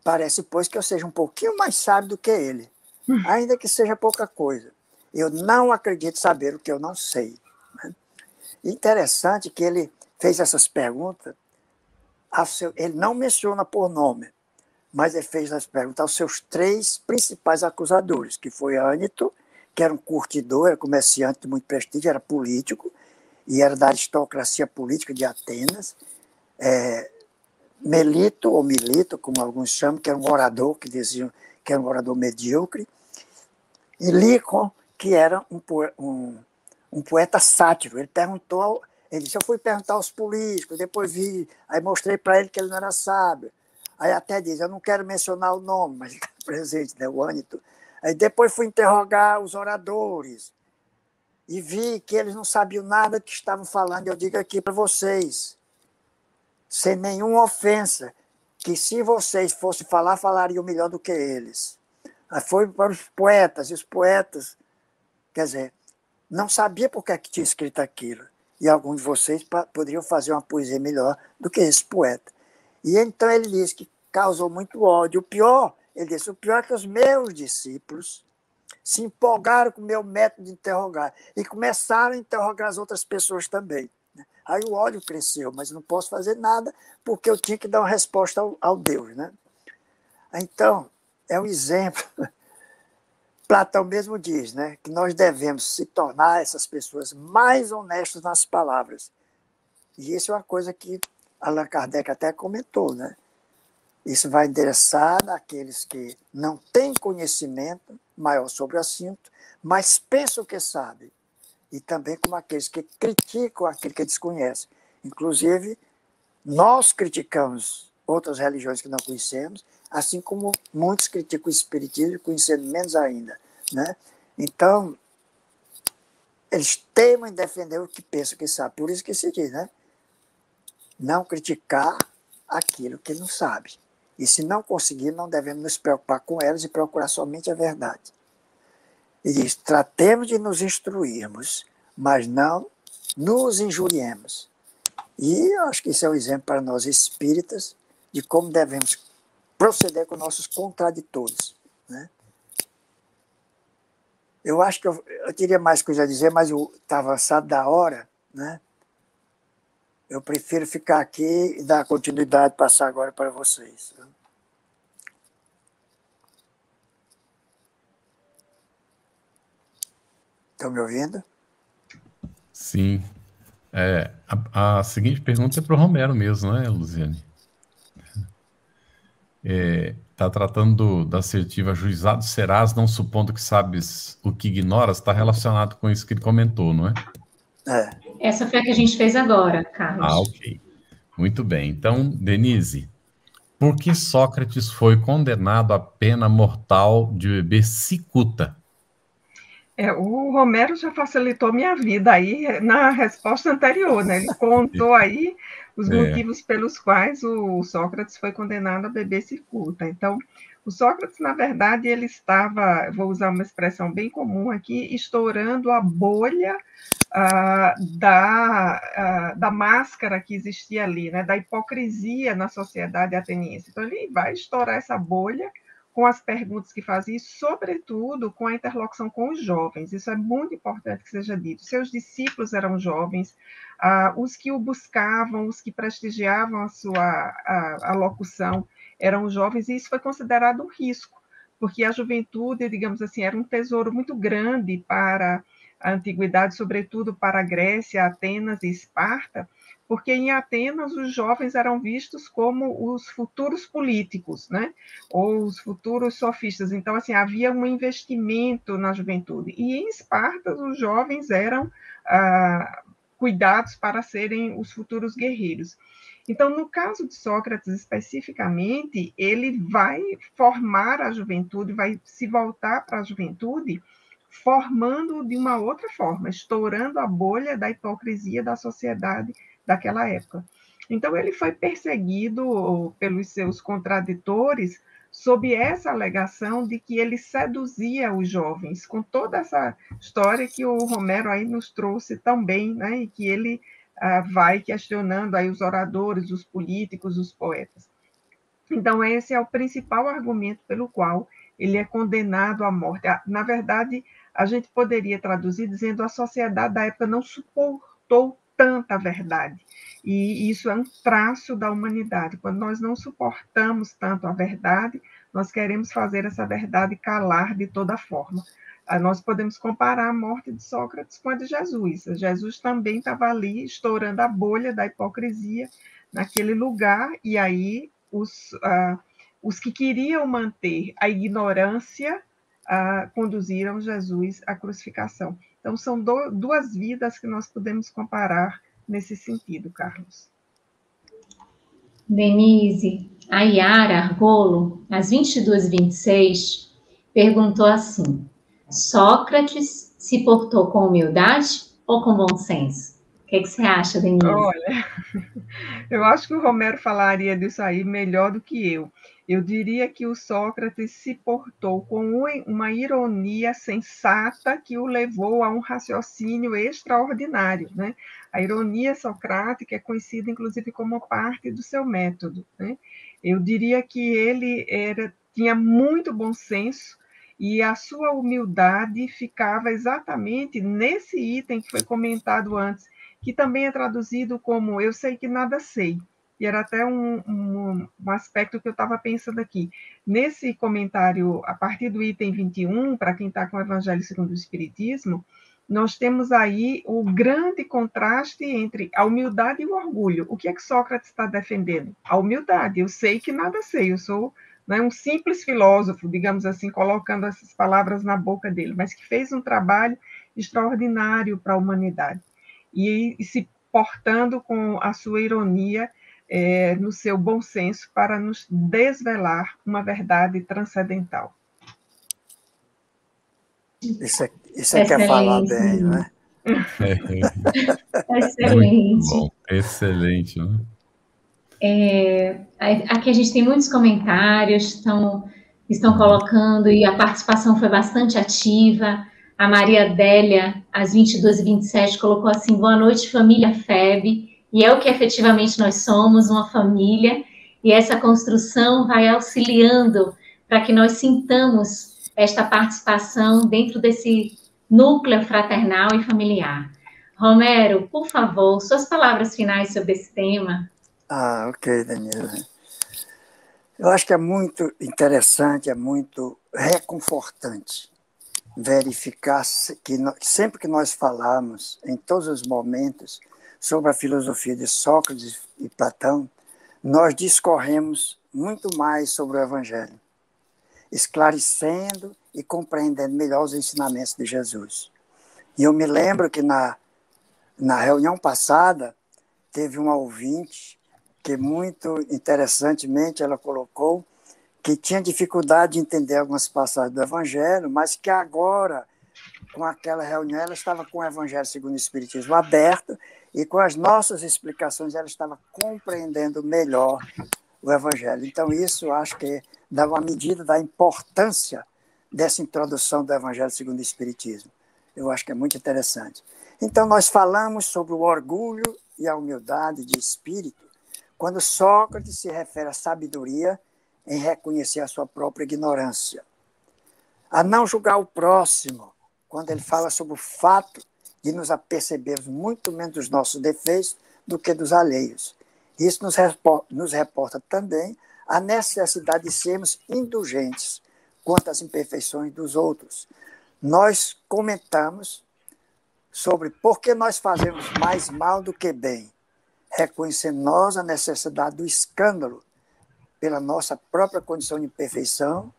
Parece, pois, que eu seja um pouquinho mais sábio do que ele, ainda que seja pouca coisa. Eu não acredito saber o que eu não sei. Interessante que ele fez essas perguntas, ele não menciona por nome, mas ele fez as perguntas aos seus 3 principais acusadores, que foi Ânito, que era um curtidor, era comerciante de muito prestígio, era político, e era da aristocracia política de Atenas, Melito, ou Milito, como alguns chamam, que era um orador, que diziam que era um orador medíocre, e Lícon, que era um poeta sátiro. Ele disse, eu fui perguntar aos políticos, depois vi, aí mostrei para ele que ele não era sábio. Aí até diz, eu não quero mencionar o nome, mas ele está presente, né, o Ânito. Aí depois fui interrogar os oradores e vi que eles não sabiam nada do que estavam falando. Eu digo aqui para vocês, sem nenhuma ofensa, que se vocês fossem falar, falariam melhor do que eles. Aí foi para os poetas, e os poetas, quer dizer, não sabia por que tinha escrito aquilo. E alguns de vocês poderiam fazer uma poesia melhor do que esse poeta. E então ele disse que causou muito ódio. Ele disse, o pior é que os meus discípulos se empolgaram com o meu método de interrogar e começaram a interrogar as outras pessoas também. Aí o ódio cresceu, mas não posso fazer nada porque eu tinha que dar uma resposta ao Deus, né? Então, é um exemplo. Platão mesmo diz, né, que nós devemos se tornar essas pessoas mais honestas nas palavras. E isso é uma coisa que Allan Kardec até comentou, né? Isso vai endereçar naqueles que não têm conhecimento maior sobre o assunto, mas pensam que sabem. E também como aqueles que criticam aquilo que desconhecem. Inclusive, nós criticamos outras religiões que não conhecemos, assim como muitos criticam o espiritismo, conhecendo menos ainda, né? Então, eles temem defender o que pensam que sabem. Por isso que se diz, né? Não criticar aquilo que não sabe. E se não conseguir, não devemos nos preocupar com elas e procurar somente a verdade. E diz, tratemos de nos instruirmos, mas não nos injuriemos. E eu acho que isso é um exemplo para nós espíritas de como devemos proceder com nossos contraditores, né? Eu acho que eu teria mais coisa a dizer, mas está avançado da hora, né? Eu prefiro ficar aqui e dar continuidade, passar agora para vocês. Estão me ouvindo? Sim. A seguinte pergunta é para o Romero mesmo, não é, Luziane? Está tratando da assertiva juizado serás, não supondo que sabes o que ignoras, está relacionado com isso que ele comentou, não é? Essa foi a que a gente fez agora, Carlos. Ok. Muito bem. Então, Denise, por que Sócrates foi condenado à pena mortal de beber cicuta? O Romero já facilitou minha vida aí na resposta anterior, né? Ele contou aí os motivos pelos quais o Sócrates foi condenado a beber cicuta. Então, o Sócrates, na verdade, ele estava, vou usar uma expressão bem comum aqui, estourando a bolha da máscara que existia ali, né? Da hipocrisia na sociedade ateniense. Então, ele vai estourar essa bolha com as perguntas que fazia e, sobretudo, com a interlocução com os jovens. Isso é muito importante que seja dito. Seus discípulos eram jovens, os que o buscavam, os que prestigiavam a locução eram jovens, e isso foi considerado um risco, porque a juventude, digamos assim, era um tesouro muito grande para a antiguidade, sobretudo para a Grécia, Atenas e Esparta, porque em Atenas os jovens eram vistos como os futuros políticos, né? Ou os futuros sofistas. Então, assim, havia um investimento na juventude. E em Esparta, os jovens eram cuidados para serem os futuros guerreiros. Então, no caso de Sócrates especificamente, ele vai formar a juventude, vai se voltar para a juventude, formando de uma outra forma, estourando a bolha da hipocrisia da sociedade daquela época. Então, ele foi perseguido pelos seus contraditores sob essa alegação de que ele seduzia os jovens, com toda essa história que o Romero aí nos trouxe tão bem, né? E que ele vai questionando aí os oradores, os políticos, os poetas. Então, esse é o principal argumento pelo qual ele é condenado à morte. Na verdade, a gente poderia traduzir dizendo que a sociedade da época não suportou tanta verdade. E isso é um traço da humanidade. Quando nós não suportamos tanto a verdade, nós queremos fazer essa verdade calar de toda forma. Nós podemos comparar a morte de Sócrates com a de Jesus. Jesus também estava ali estourando a bolha da hipocrisia naquele lugar, e aí os que queriam manter a ignorância conduziram Jesus à crucificação. Então, são duas vidas que nós podemos comparar nesse sentido, Carlos. Denise, a Yara Argolo, às 22h26, perguntou assim: Sócrates se portou com humildade ou com bom senso? O que você acha, Denise? Olha, eu acho que o Romero falaria disso aí melhor do que eu. Eu diria que o Sócrates se portou com uma ironia sensata que o levou a um raciocínio extraordinário, né? A ironia socrática é conhecida, inclusive, como parte do seu método, né? Eu diria que ele tinha muito bom senso e a sua humildade ficava exatamente nesse item que foi comentado antes, que também é traduzido como eu sei que nada sei. E era até um aspecto que eu estava pensando aqui. Nesse comentário, a partir do item 21, para quem está com o Evangelho segundo o Espiritismo, nós temos aí o grande contraste entre a humildade e o orgulho. O que é que Sócrates está defendendo? A humildade. Eu sei que nada sei, eu sou um simples filósofo, digamos assim, colocando essas palavras na boca dele, mas que fez um trabalho extraordinário para a humanidade. E se portando com a sua ironia, no seu bom senso, para nos desvelar uma verdade transcendental. Isso é que é falar bem, não é? Excelente. Bom, excelente, né? Aqui a gente tem muitos comentários, estão colocando, e a participação foi bastante ativa. A Maria Adélia, às 22h27, colocou assim: boa noite, família FEB, e é o que efetivamente nós somos, uma família, e essa construção vai auxiliando para que nós sintamos esta participação dentro desse núcleo fraternal e familiar. Romero, por favor, suas palavras finais sobre esse tema. Ok, Denise. Eu acho que é muito interessante, é muito reconfortante verificar que sempre que nós falamos, em todos os momentos, sobre a filosofia de Sócrates e Platão, nós discorremos muito mais sobre o Evangelho, esclarecendo e compreendendo melhor os ensinamentos de Jesus. E eu me lembro que na reunião passada, teve uma ouvinte que, muito interessantemente, ela colocou que tinha dificuldade de entender algumas passagens do Evangelho, mas que agora, com aquela reunião, ela estava com o Evangelho segundo o Espiritismo aberto e com as nossas explicações ela estava compreendendo melhor o Evangelho. Então, isso acho que dá uma medida da importância dessa introdução do Evangelho segundo o Espiritismo. Eu acho que é muito interessante. Então, nós falamos sobre o orgulho e a humildade de espírito quando Sócrates se refere à sabedoria em reconhecer a sua própria ignorância. A não julgar o próximo, quando ele fala sobre o fato de nos apercebermos muito menos dos nossos defeitos do que dos alheios. Isso nos reporta também a necessidade de sermos indulgentes quanto às imperfeições dos outros. Nós comentamos sobre por que nós fazemos mais mal do que bem, reconhecendo nós a necessidade do escândalo pela nossa própria condição de imperfeição,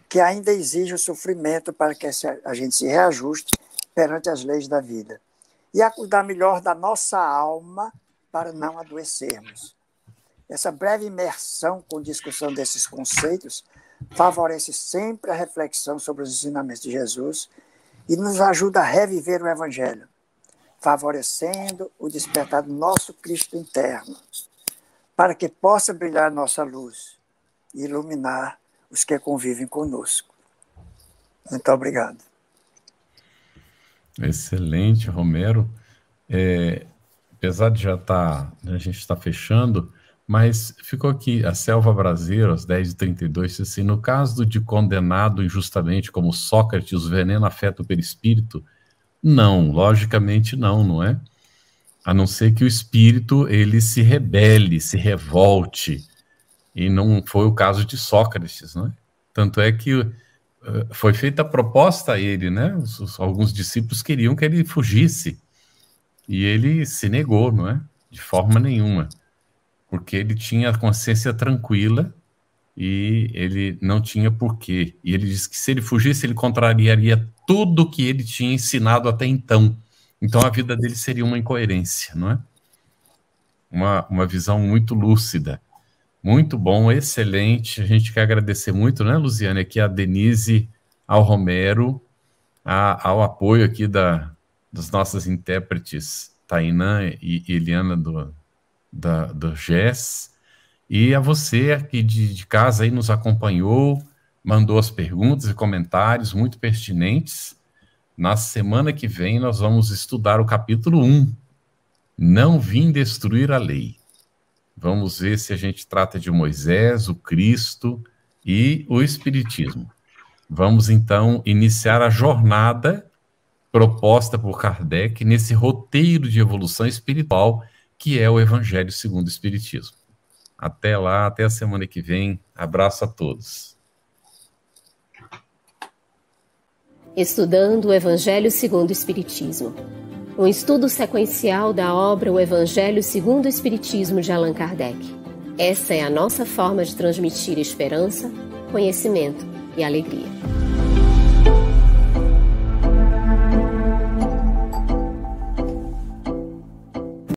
que ainda exige o sofrimento para que a gente se reajuste perante as leis da vida. E a cuidar melhor da nossa alma para não adoecermos. Essa breve imersão com discussão desses conceitos favorece sempre a reflexão sobre os ensinamentos de Jesus e nos ajuda a reviver o Evangelho, favorecendo o despertar do nosso Cristo interno, para que possa brilhar nossa luz e iluminar os que convivem conosco. Muito obrigado. Excelente, Romero. Apesar de a gente está fechando, mas ficou aqui, a Selva Brasileira, às 10h32, assim, no caso de condenado injustamente como Sócrates, o veneno afeta o perispírito? Não, logicamente não é? A não ser que o espírito, ele se rebele, se revolte, e não foi o caso de Sócrates, não é? Tanto é que foi feita a proposta a ele, né? Alguns discípulos queriam que ele fugisse, e ele se negou, não é? De forma nenhuma, porque ele tinha a consciência tranquila e ele não tinha porquê. E ele disse que se ele fugisse, ele contrariaria tudo que ele tinha ensinado até então. Então a vida dele seria uma incoerência, não é? Uma visão muito lúcida. Muito bom, excelente. A gente quer agradecer muito, né, Luziane, aqui a Denise, ao Romero, ao apoio aqui das nossas intérpretes, Tainã e Eliana do GES, e a você aqui de casa aí nos acompanhou, mandou as perguntas e comentários muito pertinentes. Na semana que vem nós vamos estudar o capítulo 1, Não Vim Destruir a Lei. Vamos ver se a gente trata de Moisés, o Cristo e o Espiritismo. Vamos então iniciar a jornada proposta por Kardec nesse roteiro de evolução espiritual que é o Evangelho segundo o Espiritismo. Até lá, até a semana que vem. Abraço a todos. Estudando o Evangelho segundo o Espiritismo. Um estudo sequencial da obra O Evangelho segundo o Espiritismo de Allan Kardec. Essa é a nossa forma de transmitir esperança, conhecimento e alegria.